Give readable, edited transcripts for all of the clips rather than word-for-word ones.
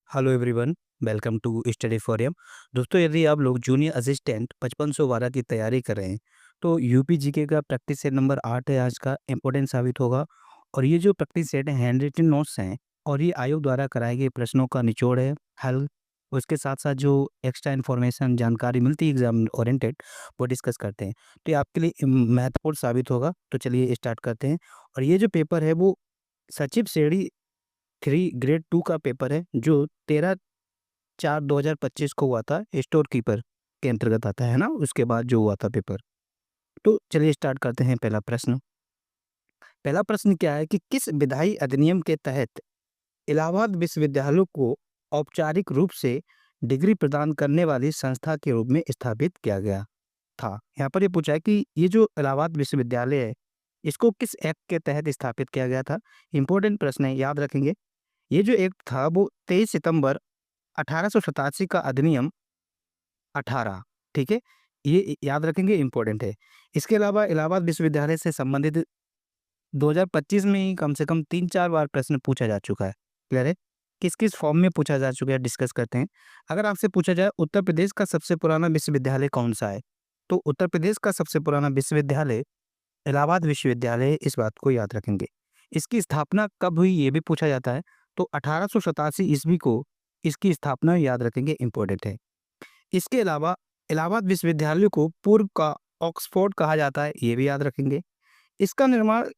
Hello everyone, welcome to study for yum. दोस्तों, यदि आप लोग जूनियर असिस्टेंट 5512 की तैयारी कर रहे हैं तो यूपी जीके का प्रैक्टिस सेट नंबर 8 है आज का इम्पोर्टेंट साबित होगा। और ये जो प्रैक्टिस सेट है हैंड रिटन नोट्स हैं और ये आयोग द्वारा कराए गए प्रश्नों का निचोड़ है, हल। उसके साथ साथ जो एक्स्ट्रा इन्फॉर्मेशन जानकारी मिलती है एग्जाम ओरिएंटेड वो डिस्कस करते हैं। तो ये आपके लिए महत्वपूर्ण साबित होगा। तो चलिए स्टार्ट करते हैं। और ये जो पेपर है वो सचिव श्रेणी 3 ग्रेड 2 का पेपर है जो 13/4/2025 को हुआ था। स्टोर कीपर के अंतर्गत आता है ना, उसके बाद जो हुआ था पेपर। तो चलिए स्टार्ट करते हैं। पहला प्रश्न क्या है कि किस विधायी अधिनियम के तहत इलाहाबाद विश्वविद्यालय को औपचारिक रूप से डिग्री प्रदान करने वाली संस्था के रूप में स्थापित किया गया था। यहाँ पर ये पूछा है कि ये जो इलाहाबाद विश्वविद्यालय है इसको किस एक्ट के तहत स्थापित किया गया था। इंपॉर्टेंट प्रश्न है, याद रखेंगे। ये जो एक्ट था वो 23 सितंबर 1887 का अधिनियम 18, ठीक है? ये याद रखेंगे, इम्पोर्टेंट है। इसके अलावा इलाहाबाद विश्वविद्यालय से संबंधित 2025 में ही कम से कम 3-4 बार प्रश्न पूछा जा चुका है। क्लियर है? किस-किस फॉर्म में पूछा जा चुका है, डिस्कस करते हैं। अगर आपसे पूछा जाए उत्तर प्रदेश का सबसे पुराना विश्वविद्यालय कौन-सा है? तो उत्तर प्रदेश का सबसे पुराना विश्वविद्यालय इलाहाबाद विश्वविद्यालय है, इस बात को याद रखेंगे। इसकी स्थापना कब हुई ये भी पूछा जाता है, तो 1887 ईस्वी को इसकी स्थापना याद रखेंगे, इम्पोर्टेंट है। इसके अलावा इलाहाबाद विश्वविद्यालय को पूर्व का ऑक्सफोर्ड कहा जाता है, ये भी याद रखेंगे। इसका निर्माण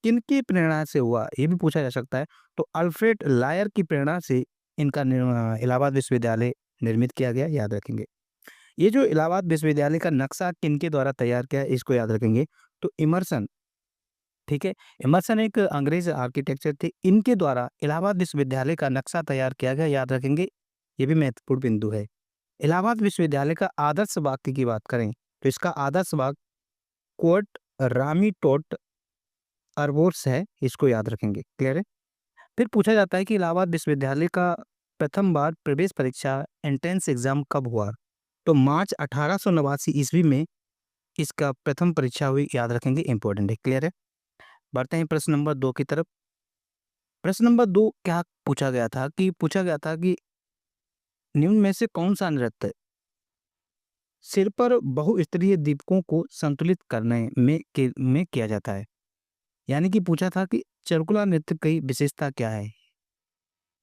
किनकी प्रेरणा से हुआ, ये भी पूछा जा सकता है, तो अल्फ्रेड लायर की प्रेरणा से इनका इलाहाबाद विश्वविद्यालय निर्मित किया गया, याद रखेंगे। ये जो इलाहाबाद विश्वविद्यालय का नक्शा किनके द्वारा तैयार किया है, इसको याद रखेंगे, तो इमर्सन, ठीक है? इमर्सन एक अंग्रेज आर्किटेक्चर थे, इनके द्वारा इलाहाबाद विश्वविद्यालय का नक्शा तैयार किया गया, याद रखेंगे। ये भी महत्वपूर्ण बिंदु है। इलाहाबाद विश्वविद्यालय का आदर्श वाक्य की बात करें तो इसका आदर्श वाक्य क्वोट रामी टोट अरबोर्स है, इसको याद रखेंगे। क्लियर है? फिर पूछा जाता है कि इलाहाबाद विश्वविद्यालय का प्रथम बार प्रवेश परीक्षा एंट्रेंस एग्जाम कब हुआ? तो मार्च 1889 ईस्वी में इसका प्रथम परीक्षा हुई, याद रखेंगे, इंपॉर्टेंट है। क्लियर है? बढ़ते हैं प्रश्न नंबर 2 की तरफ। प्रश्न नंबर 2 क्या पूछा गया था कि निम्न में से कौन सा नृत्य सिर पर बहुस्तरीय दीपकों को संतुलित करने में किया जाता है? यानी कि पूछा था कि चरकुला नृत्य की विशेषता क्या है?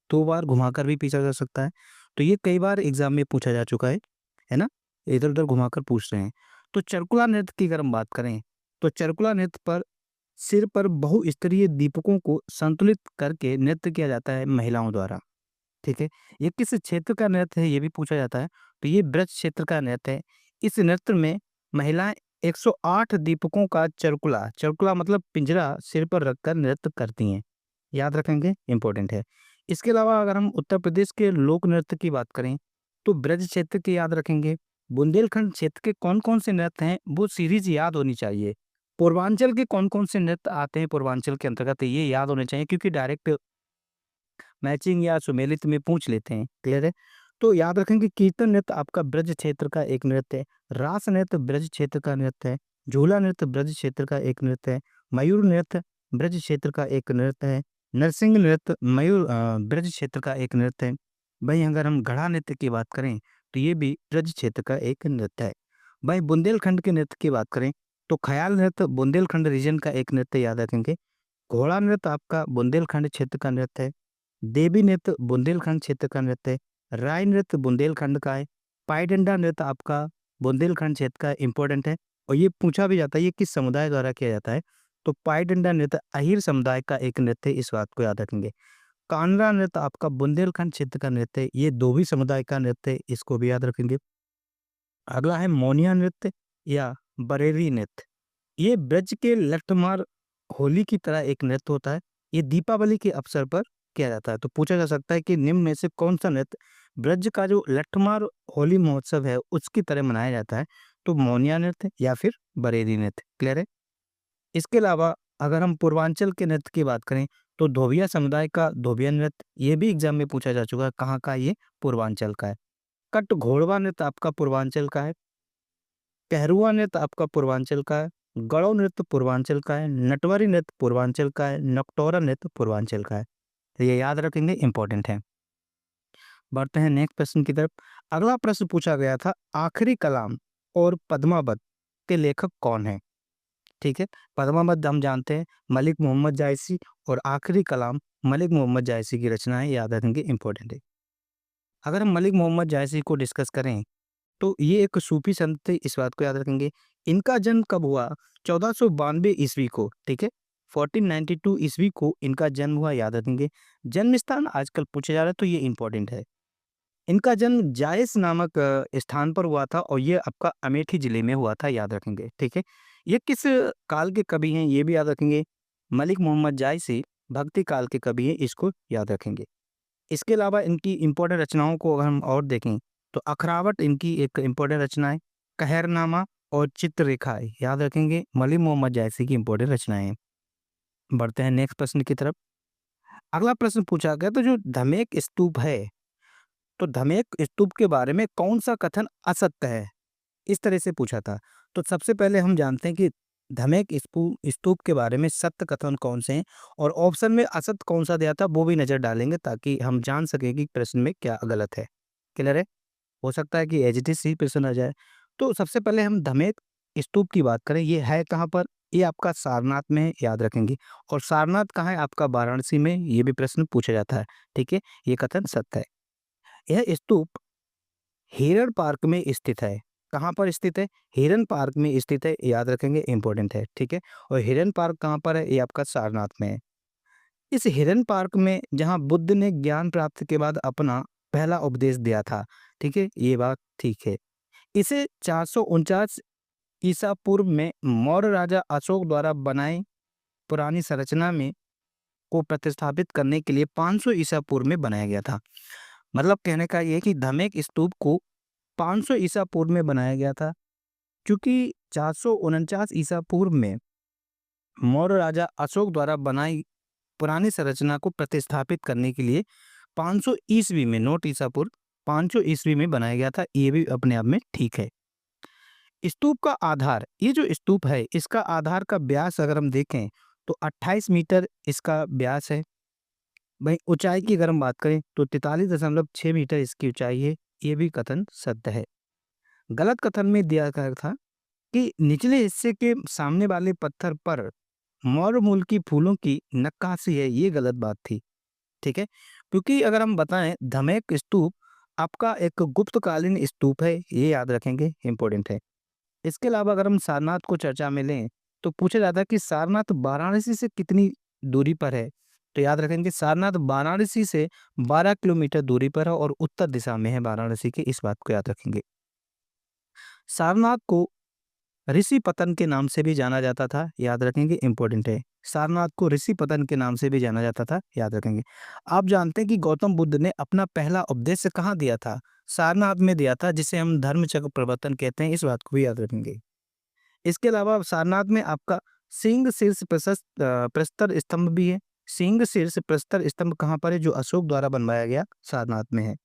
2 बार घुमाकर भी पूछा जा सकता है। तो ये कई बार एग्जाम में पूछा जा चुका है ना? इधर-उधर घुमाकर पूछ रहे हैं। तो चरकुला नृत्य की अगर हम बात करें, तो चरकुला नृत्य पर सिर पर बहुस्तरीय दीपकों को संतुलित करके नृत्य किया जाता है महिलाओं द्वारा। ठीक है? ये किस क्षेत्र का नृत्य है ये भी पूछा जाता है, तो ये ब्रज क्षेत्र का नृत्य है। इस नृत्य में महिलाएँ 108 दीपकों का चरकुला, चरकुला मतलब पिंजरा सिर पर रखकर नृत्य करती हैं। याद रखेंगे, इम्पोर्टेंट है। इसके अलावा अगर हम उत्तर प्रदेश के लोक नृत्य की बात करें, तो ब्रज क्षेत्र की याद रखेंगे। बुंदेलखंड क्षेत्र के कौन-कौन से नृत्य हैं, वो सीरीज़ याद होनी चाहिए। पूर्वांचल के कौन-कौन से नृत्य आते हैं पूर्वांचल के अंतर्गत, ये याद होने चाहिए क्योंकि डायरेक्ट मैचिंग या सुमेलित में पूछ लेते हैं। क्लियर है? तो याद रखें कि कीर्तन नृत्य आपका ब्रज क्षेत्र का एक नृत्य है, रास नृत्य ब्रज क्षेत्र का नृत्य है, झूला नृत्य ब्रज क्षेत्र का एक नृत्य है, मयूर नृत्य ब्रज क्षेत्र का एक नृत्य है, नरसिंह नृत्य ब्रज क्षेत्र का एक नृत्य है। वहीं अगर हम घड़ा नृत्य की बात करें तो ये भी ब्रज क्षेत्र का एक नृत्य है। वहीं बुंदेलखंड के नृत्य की बात करें तो ख्याल नृत्य बुंदेलखंड रीजन का एक नृत्य, याद रखेंगे। घोड़ा नृत्य आपका बुंदेलखंड क्षेत्र का नृत्य है। देवी नृत्य बुंदेलखंड क्षेत्र का नृत्य है। राय नृत्य बुंदेलखंड का है। पाईडंडा नृत्य आपका बुंदेलखंड क्षेत्र का इम्पोर्टेंट है। और ये पूछा भी जाता है ये किस समुदाय द्वारा किया जाता है, तो पाईडंडा नृत्य अहीर समुदाय का एक नृत्य है, इस बात को याद रखेंगे। कानरा नृत्य आपका बुंदेलखंड क्षेत्र का नृत्य है, ये दोभी समुदाय का नृत्य है, इसको भी याद रखेंगे। अगला है मोनिया नृत्य या बरेली नृत्य। ये ब्रज के लठमार होली की तरह एक नृत्य होता है। ये दीपावली के अवसर पर किया जाता है। तो पूछा जा सकता है कि निम्न में से कौन सा नृत्य ब्रज का जो लठमार होली महोत्सव है उसकी तरह मनाया जाता है, तो मोनिया नृत्य या फिर बरेली नृत्य। क्लियर है? इसके अलावा अगर हम पूर्वांचल के नृत्य की बात करें तो धोबिया समुदाय का धोबिया नृत्य, ये भी एग्जाम में पूछा जा चुका है, कहाँ का, ये पूर्वांचल का है। कट घोड़वा नृत्य आपका पूर्वांचल का है। कहरुआ नृत्य आपका पूर्वांचल का है। गड़ो नृत्य पूर्वांचल का है। नटवरी नृत्य पूर्वांचल का है। नकटोरा नृत्य पूर्वांचल का है। तो ये याद रखेंगे, इंपॉर्टेंट है। बढ़ते हैं नेक्स्ट प्रश्न की तरफ। अगला प्रश्न पूछा गया था, आखिरी कलाम और पद्मावत के लेखक कौन है? ठीक है, पद्मावत हम जानते हैं मलिक मोहम्मद जायसी, और आखिरी कलाम मलिक मोहम्मद जायसी की रचनाएं याद रखेंगे, इंपॉर्टेंट है। अगर हम मलिक मोहम्मद जायसी को डिस्कस करें तो ये एक सूफी संत थे, इस बात को याद रखेंगे। इनका जन्म कब हुआ? 1492 ईस्वी को, ठीक है, 1492 ईस्वी को इनका जन्म हुआ, याद रखेंगे। जन्म स्थान आजकल पूछा जा रहा है तो ये इंपॉर्टेंट है। इनका जन्म जायस नामक स्थान पर हुआ था, और ये आपका अमेठी जिले में हुआ था, याद रखेंगे, ठीक है। ये किस काल के कवि हैं ये भी याद रखेंगे। मलिक मोहम्मद जायसी भक्ति काल के कवि हैं, इसको याद रखेंगे। इसके अलावा इनकी इम्पोर्टेंट रचनाओं को अगर हम और देखें तो अखरावट इनकी एक इम्पोर्टेंट रचना है, कहरनामा और चित्ररेखा है, याद रखेंगे, मलिक मोहम्मद जायसी की इम्पोर्टेंट रचनाएं हैं। बढ़ते हैं नेक्स्ट प्रश्न की तरफ। अगला प्रश्न पूछा गया, तो जो धमेक स्तूप है, तो धमेक स्तूप के बारे में कौन सा कथन असत्य है? इस तरह से पूछा था। तो सबसे पहले हम जानते हैं कि धमेक स्तूप के बारे में सत्य कथन कौन से हैं, और ऑप्शन में असत्य कौन सा दिया था वो भी नजर डालेंगे, ताकि हम जान सकें कि प्रश्न में क्या गलत है। क्लियर है? हो सकता है कि एज इट इज ही प्रश्न आ जाए। तो सबसे पहले हम धमेक स्तूप की बात करें, ये है कहाँ पर? ये आपका सारनाथ में है, याद रखेंगे। और सारनाथ कहाँ है? आपका वाराणसी में, ये भी प्रश्न पूछा जाता है, ठीक है। ये कथन सत्य है। यह स्तूप हिरन पार्क में स्थित है। कहाँ पर स्थित है? हिरन पार्क में स्थित है, याद रखेंगे, इंपॉर्टेंट है, ठीक है। और हिरन पार्क कहाँ पर है? ये आपका सारनाथ में है। इस हिरन पार्क में जहाँ बुद्ध ने ज्ञान प्राप्ति के बाद अपना पहला उपदेश दिया था, ठीक है, ये बात ठीक है। इसे 449 ईसा पूर्व में मौर्य राजा अशोक द्वारा बनाई पुरानी संरचना में को प्रतिस्थापित करने के लिए 500 ईसा पूर्व में बनाया गया था। मतलब कहने का ये है कि धमेक स्तूप को 500 ईसा पूर्व में बनाया गया था, क्योंकि 449 ईसा पूर्व में मौर्य राजा अशोक द्वारा बनाई पुरानी संरचना को प्रतिस्थापित करने के लिए 500 ईस्वी में, नोट ईसा पूर्व, 500 ईस्वी में बनाया गया था। ये भी अपने आप में ठीक है। स्तूप का आधार, ये जो स्तूप है इसका आधार का व्यास अगर हम देखें तो 28 मीटर इसका व्यास है। वहीं ऊंचाई की अगर हम बात करें तो 43.6 मीटर इसकी ऊंचाई है। ये भी कथन सत्य है। गलत कथन में दिया गया था कि निचले हिस्से के सामने वाले पत्थर पर मौर्य मूल की फूलों की नक्काशी है, ये गलत बात थी, ठीक है। क्योंकि अगर हम बताएं धमेक स्तूप आपका एक गुप्तकालीन स्तूप है, ये याद रखेंगे, इंपॉर्टेंट है। इसके अलावा अगर हम सारनाथ को चर्चा में लें तो पूछा जाता है कि सारनाथ वाराणसी से कितनी दूरी पर है? तो याद रखेंगे सारनाथ वाराणसी से 12 किलोमीटर दूरी पर है, और उत्तर दिशा में है वाराणसी के, इस बात को याद रखेंगे। सारनाथ को ऋषि पतन के नाम से भी जाना जाता था, याद रखेंगे, इंपॉर्टेंट है। सारनाथ को ऋषि पतन के नाम से भी जाना जाता था, याद रखेंगे। आप जानते हैं कि गौतम बुद्ध ने अपना पहला उपदेश कहाँ दिया था? सारनाथ में दिया था, जिसे हम धर्म चक्र प्रवर्तन कहते हैं, इस बात को भी याद रखेंगे। इसके अलावा सारनाथ में आपका सिंह शीर्ष प्रस्तर स्तंभ भी है। सिंह शीर्ष प्रस्तर स्तंभ कहाँ पर है? जो अशोक द्वारा बनवाया गया सारनाथ में है।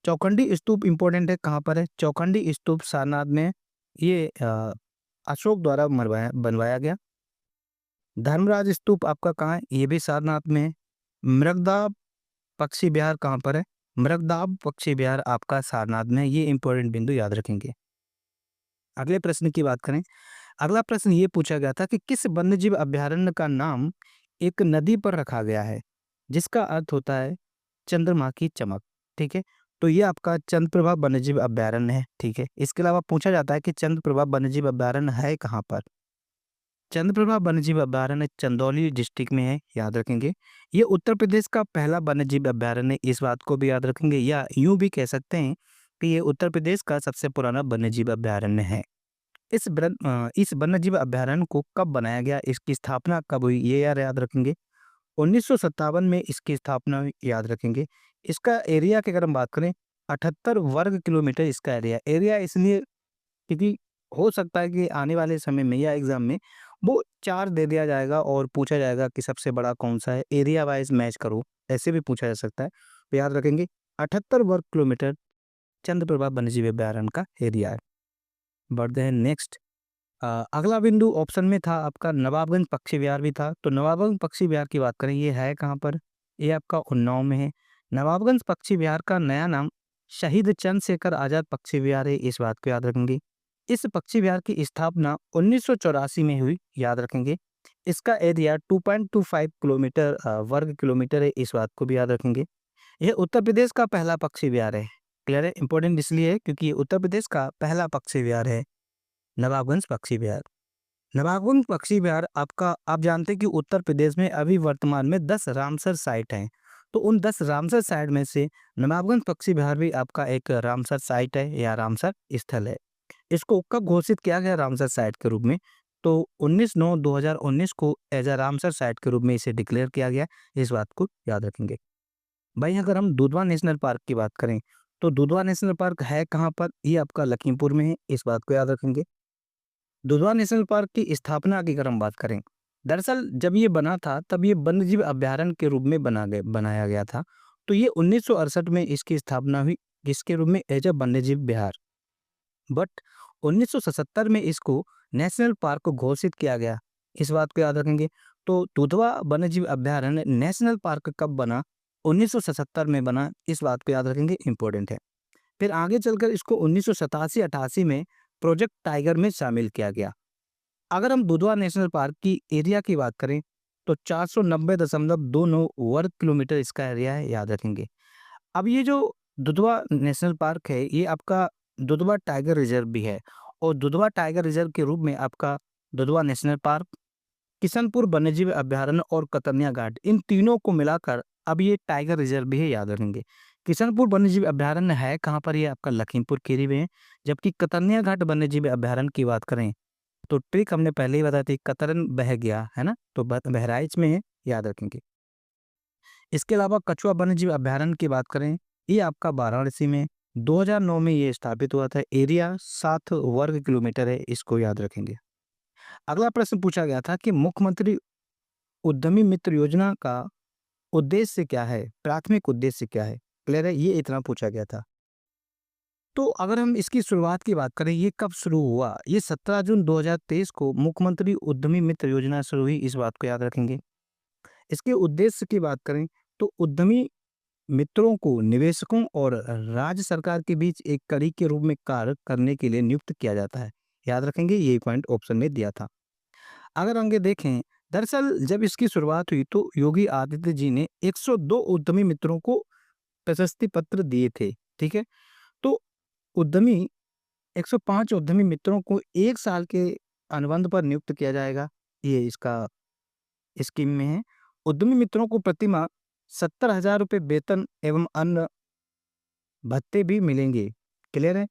चौखंडी स्तूप इंपॉर्टेंट है, कहाँ पर है? चौखंडी स्तूप सारनाथ में है। ये अशोक द्वारा बनवाया गया। धर्मराज स्तूप आपका कहाँ है? ये भी सारनाथ में है। मृगदाब पक्षी विहार कहाँ पर है? मृगदाब पक्षी विहार आपका सारनाथ में है। ये इंपॉर्टेंट बिंदु याद रखेंगे। अगले प्रश्न की बात करें। अगला प्रश्न ये पूछा गया था कि किस वन्यजीव अभयारण्य का नाम एक नदी पर रखा गया है, जिसका अर्थ होता है चंद्रमा की चमक, ठीक है। तो ये आपका चंद्रप्रभा वन्यजीव अभयारण्य है, ठीक है। इसके अलावा पूछा जाता है कि चंद्रप्रभा वन्यजीव अभयारण्य है कहाँ पर? चंद्रप्रभा वन्यजीव अभयारण्य चंदौली डिस्ट्रिक्ट में है, याद रखेंगे। ये उत्तर प्रदेश का पहला वन्यजीव अभयारण्य, इस बात को भी याद रखेंगे, या यूं भी कह सकते हैं कि ये उत्तर प्रदेश का सबसे पुराना वन्यजीव अभयारण्य है। इस वन्यजीव अभयारण्य को कब बनाया गया, इसकी स्थापना कब हुई, ये याद रखेंगे। 1957 में इसकी स्थापना हुई, याद रखेंगे। इसका एरिया की अगर हम बात करें 78 वर्ग किलोमीटर इसका एरिया इसलिए क्योंकि हो सकता है कि आने वाले समय में या एग्जाम में वो 4 दे दिया जाएगा और पूछा जाएगा कि सबसे बड़ा कौन सा है, एरिया वाइज मैच करो, ऐसे भी पूछा जा सकता है। तो याद रखेंगे 78 वर्ग किलोमीटर चंद्रप्रभा वन्यजीव अभयारण्य का एरिया है। बढ़ते हैं नेक्स्ट। अगला बिंदु ऑप्शन में था आपका नवाबगंज पक्षी विहार भी था। तो नवाबगंज पक्षी विहार की बात करें, ये है कहाँ पर? ये आपका उन्नाव में है। नवाबगंज पक्षी विहार का नया नाम शहीद चंद्रशेखर आजाद पक्षी विहार है, इस बात को याद रखेंगे। इस पक्षी विहार की स्थापना 1984 में हुई, याद रखेंगे। इसका एरिया 2.25 किलोमीटर वर्ग किलोमीटर है, इस बात को भी याद रखेंगे। यह उत्तर प्रदेश का पहला पक्षी विहार है। क्लियर है? इंपॉर्टेंट इसलिए है क्योंकि ये उत्तर प्रदेश का पहला पक्षी विहार है, नवाबगंज पक्षी विहार। नवाबगंज पक्षी विहार आपका, आप जानते हैं कि उत्तर प्रदेश में अभी वर्तमान में 10 रामसर साइट हैं। तो उन 10 रामसर साइट में से नवाबगंज पक्षी विहार भी आपका एक रामसर साइट है या रामसर स्थल है। इसको कब घोषित किया गया रामसर साइट के रूप में? तो 19/9/2019 को एज अ रामसर साइट के रूप में इसे डिक्लेयर किया गया, इस बात को याद रखेंगे। भाई अगर हम दुधवा नेशनल पार्क की बात करें, तो दुधवा नेशनल पार्क है कहाँ पर? ये आपका लखीमपुर में है, इस बात को याद रखेंगे। दुधवा नेशनल पार्क की स्थापना की अगर हम बात करें, दरअसल जब ये बना था तब ये वन्यजीव अभ्यारण्य के रूप में बनाया गया था। तो ये 1968 में इसकी स्थापना हुई, किसके रूप में? एज अ वन्यजीव विहार। बट 1977 में इसको नेशनल पार्क को घोषित किया गया, इस बात को याद रखेंगे। तो दुधवा वन्यजीव अभ्यारण्य नेशनल पार्क कब बना? 1977 में बना, इस बात को याद रखेंगे, इंपॉर्टेंट है। फिर आगे चलकर इसको 1987-88 में प्रोजेक्ट टाइगर में शामिल किया गया। अगर हम दुधवा नेशनल पार्क की एरिया की बात करें, तो 490.29 वर्ग किलोमीटर इसका एरिया है, याद रखेंगे। अब ये जो दुधवा नेशनल पार्क है, ये आपका दुधवा टाइगर रिजर्व भी है, और दुधवा टाइगर रिजर्व के रूप में आपका दुधवा नेशनल पार्क, किशनपुर वन्यजीव अभ्यारण्य और कतर्निया घाट, इन तीनों को मिलाकर अब ये टाइगर रिजर्व भी है, याद रखेंगे। किशनपुर वन्यजीव अभ्यारण्य है कहाँ पर? ये आपका लखीमपुर खीरी में है। जबकि कतर्निया घाट वन्यजीव अभ्यारण्य की बात करें, तो ट्रिक हमने पहले ही बताई थी, कतरन बह गया है ना, तो बहराइच में है, याद रखेंगे। इसके अलावा कछुआ वन्यजीव अभ्यारण्य की बात करें, ये आपका वाराणसी में 2009 में ये स्थापित हुआ था। एरिया 7 वर्ग किलोमीटर है, इसको याद रखेंगे। अगला प्रश्न पूछा गया था कि मुख्यमंत्री उद्यमी मित्र योजना का उद्देश्य क्या है? प्राथमिक उद्देश्य क्या है? क्लियर है? ये इतना पूछा गया था। तो अगर हम इसकी शुरुआत की बात करें, ये कब शुरू हुआ? ये 17 जून 2023 को मुख्यमंत्री उद्यमी मित्र योजना शुरू हुई, इस बात को याद रखेंगे। इसके उद्देश्य की बात करें, तो उद्यमी मित्रों को निवेशकों और राज्य सरकार के बीच एक कड़ी के रूप में कार्य करने के लिए नियुक्त किया जाता है, याद रखेंगे। ये पॉइंट ऑप्शन में दिया था। अगर आगे देखें, दरअसल जब इसकी शुरुआत हुई तो योगी आदित्य जी ने 102 उद्यमी मित्रों को प्रशस्ति पत्र दिए थे, ठीक है। तो उद्यमी 105 उद्यमी मित्रों को 1 साल के अनुबंध पर नियुक्त किया जाएगा, ये इसका स्कीम में है। उद्यमी मित्रों को प्रतिमाह 70,000 रुपये वेतन एवं अन्य भत्ते भी मिलेंगे, क्लियर है?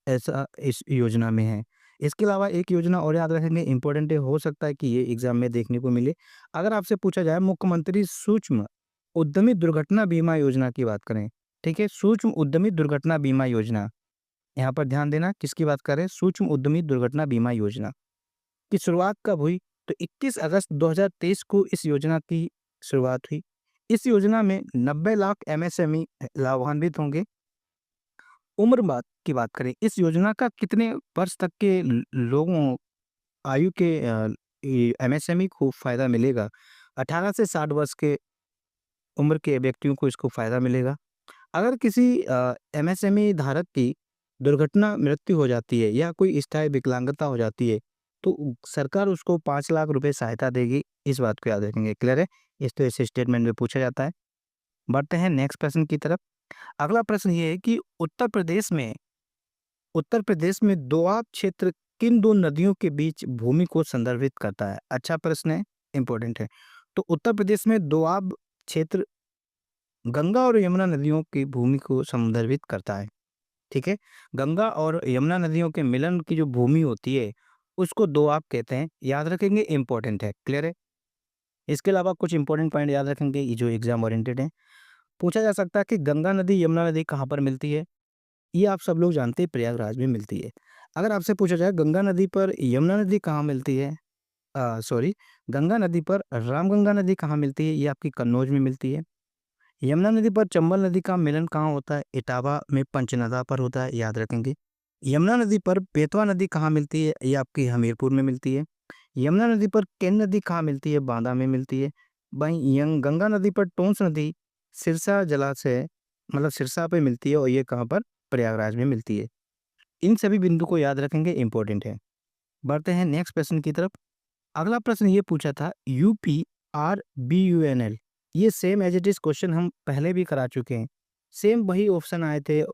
ऐसा इस योजना में है। इसके अलावा एक योजना और याद रखेंगे, इंपॉर्टेंट है, हो सकता है कि ये एग्जाम में देखने को मिले। अगर आपसे पूछा जाए मुख्यमंत्री सूक्ष्म उद्यमी दुर्घटना बीमा योजना की बात करें, ठीक है, सूक्ष्म उद्यमी दुर्घटना बीमा योजना, यहाँ पर ध्यान देना, किसकी बात कर रहे हैं? सूक्ष्म उद्यमी दुर्घटना बीमा योजना की शुरुआत कब हुई? तो 21 अगस्त 2023 को इस योजना की शुरुआत हुई। इस योजना में 90 लाख एमएसएमई लाभान्वित होंगे। उम्र बात की बात करें, इस योजना का कितने वर्ष तक के लोगों आयु के एमएसएमई को फायदा मिलेगा? 18 से 60 वर्ष के उम्र के व्यक्तियों को इसको फायदा मिलेगा। अगर किसी एमएसएमई धारक की दुर्घटना मृत्यु हो जाती है या कोई स्थायी विकलांगता हो जाती है, तो सरकार उसको 5 लाख रुपए सहायता देगी, इस बात को याद रखेंगे, क्लियर है? इस तो इस स्टेटमेंट में पूछा जाता है। बढ़ते हैं नेक्स्ट प्रश्न की तरफ। अगला प्रश्न ये है कि उत्तर प्रदेश में दोआब क्षेत्र किन दो नदियों के बीच भूमि को संदर्भित करता है? अच्छा प्रश्न है, इंपॉर्टेंट है। तो उत्तर प्रदेश में दोआब क्षेत्र गंगा और यमुना नदियों की भूमि को संदर्भित करता है, ठीक है। गंगा और यमुना नदियों के मिलन की जो भूमि होती है, उसको दोआब कहते हैं, याद रखेंगे, इंपॉर्टेंट है, क्लियर है। इसके अलावा कुछ इंपॉर्टेंट पॉइंट याद रखेंगे, ये जो एग्जाम ओरिएंटेड है। पूछा जा सकता है कि गंगा नदी यमुना नदी कहाँ पर मिलती है? ये आप सब लोग जानते हैं, प्रयागराज में मिलती है। अगर आपसे पूछा जाए गंगा नदी पर यमुना नदी कहाँ मिलती है, सॉरी, गंगा नदी पर रामगंगा नदी कहाँ मिलती है? ये आपकी कन्नौज में मिलती है। यमुना नदी पर चंबल नदी का मिलन कहाँ होता है? इटावा में पंचनदा पर होता है, याद रखेंगे। यमुना नदी पर बेतवा नदी कहाँ मिलती है? ये आपकी हमीरपुर में मिलती है। यमुना नदी पर केन नदी कहाँ मिलती है? बांदा में मिलती है। वहीं गंगा नदी पर टोंस नदी सिरसा जलाशय मतलब सिरसा पे मिलती है और ये कहाँ पर? प्रयागराज में मिलती है। इन सभी बिंदु को याद रखेंगे, इम्पोर्टेंट है। बढ़ते हैं नेक्स्ट प्रश्न की तरफ। अगला प्रश्न ये पूछा था UPRBUNL, ये same as it is question हम पहले भी करा चुके हैं। सेम वही ऑप्शन आए थे।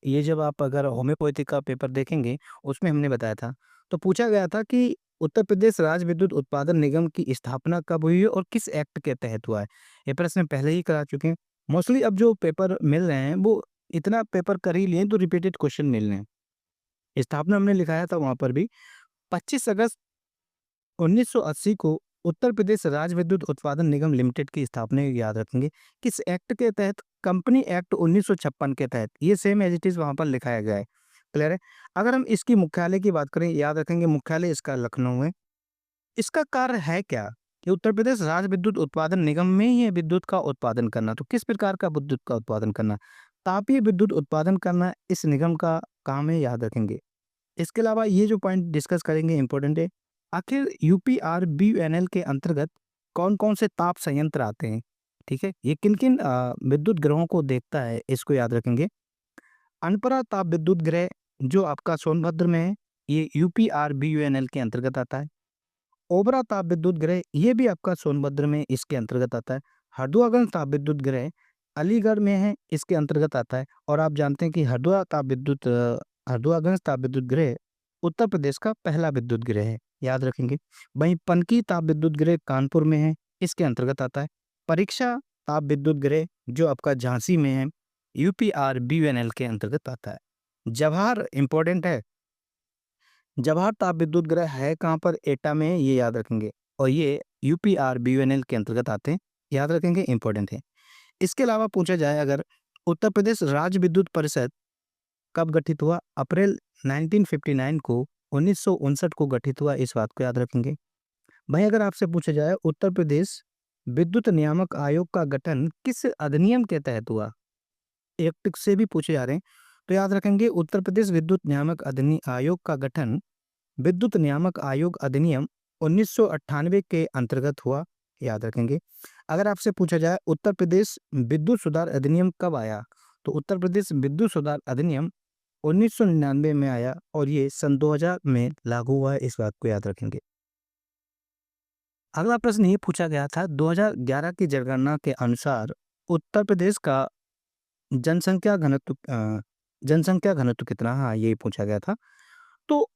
ये जब आप अगर होम्योपैथी का पेपर देखेंगे, उसमें हमने बताया था। तो पूछा गया था कि उत्तर प्रदेश राज्य विद्युत उत्पादन निगम की स्थापना कब हुई है और किस एक्ट के तहत हुआ है? ये प्रश्न पहले ही करा चुके हैं। मोस्टली अब जो पेपर मिल रहे हैं, वो इतना पेपर कर ही लिए तो रिपीटेड क्वेश्चन मिल रहे हैं। स्थापना हमने लिखाया था वहाँ पर भी 25 अगस्त 1980 को उत्तर प्रदेश राज्य विद्युत उत्पादन निगम लिमिटेड की स्थापना याद रखेंगे। किस एक्ट के तहत? कंपनी एक्ट 1956 के तहत। ये सेम एज इट इज़ वहाँ पर लिखाया गया है। क्लियर है? अगर हम इसकी मुख्यालय की बात करें, याद रखेंगे मुख्यालय इसका लखनऊ है। इसका कार्य है क्या? कि उत्तर प्रदेश राज्य विद्युत उत्पादन निगम में ही है विद्युत का उत्पादन करना। तो किस प्रकार का विद्युत का उत्पादन करना? तापीय विद्युत उत्पादन करना इस निगम का काम है, याद रखेंगे। इसके अलावा ये जो पॉइंट डिस्कस करेंगे इम्पोर्टेंट है। आखिर UPRBUNL के अंतर्गत कौन-कौन से ताप संयंत्र आते हैं? ठीक है? ये किन-किन विद्युत ग्रहों को देखता है, इसको याद रखेंगे। अनपरा ताप विद्युत ग्रह जो आपका सोनभद्र में है, ये UPRBUNL के अंतर्गत आता है। ओबरा ताप विद्युत ग्रह ये भी आपका सोनभद्र में इसके अंतर्गत आता है। हरदुआगंज ताप विद्युत ग्रह अलीगढ़ में है, इसके अंतर्गत आता है। और आप जानते हैं कि हरदुआगंज ताप विद्युत गृह उत्तर प्रदेश का पहला विद्युत गृह है, याद रखेंगे। वहीं पनकी ताप विद्युत गृह कानपुर में है, इसके अंतर्गत आता है। परीक्षा ताप विद्युत गृह जो आपका झांसी में है, UPRBUNL के अंतर्गत आता है। जवाहर इंपॉर्टेंट है। जवाहर ताप विद्युत गृह है कहाँ पर? एटा में, ये याद रखेंगे। और ये UPRBUNL के अंतर्गत आते हैं, याद रखेंगे, इंपॉर्टेंट है। इसके अलावा पूछा जाए अगर उत्तर प्रदेश राज्य विद्युत परिषद कब गठित हुआ? अप्रैल 1959 को 1959 को गठित हुआ, इस बात को याद रखेंगे। भाई अगर आपसे पूछा जाए उत्तर प्रदेश विद्युत नियामक आयोग का गठन किस अधिनियम के तहत हुआ? एक्ट से भी पूछे जा रहे हैं, तो याद रखेंगे उत्तर प्रदेश विद्युत नियामक आयोग का गठन विद्युत नियामक आयोग अधिनियम 1998 के अंतर्गत हुआ, याद रखेंगे। अगर आपसे पूछा जाए उत्तर प्रदेश विद्युत सुधार अधिनियम कब आया? तो उत्तर प्रदेश विद्युत सुधार अधिनियम 1999 में आया और ये सन 2000 में लागू हुआ है, इस बात को याद रखेंगे। अगला प्रश्न ये पूछा गया था 2011 की जनगणना के अनुसार उत्तर प्रदेश का जनसंख्या घनत्व कितना? हाँ, ये पूछा गया था। तो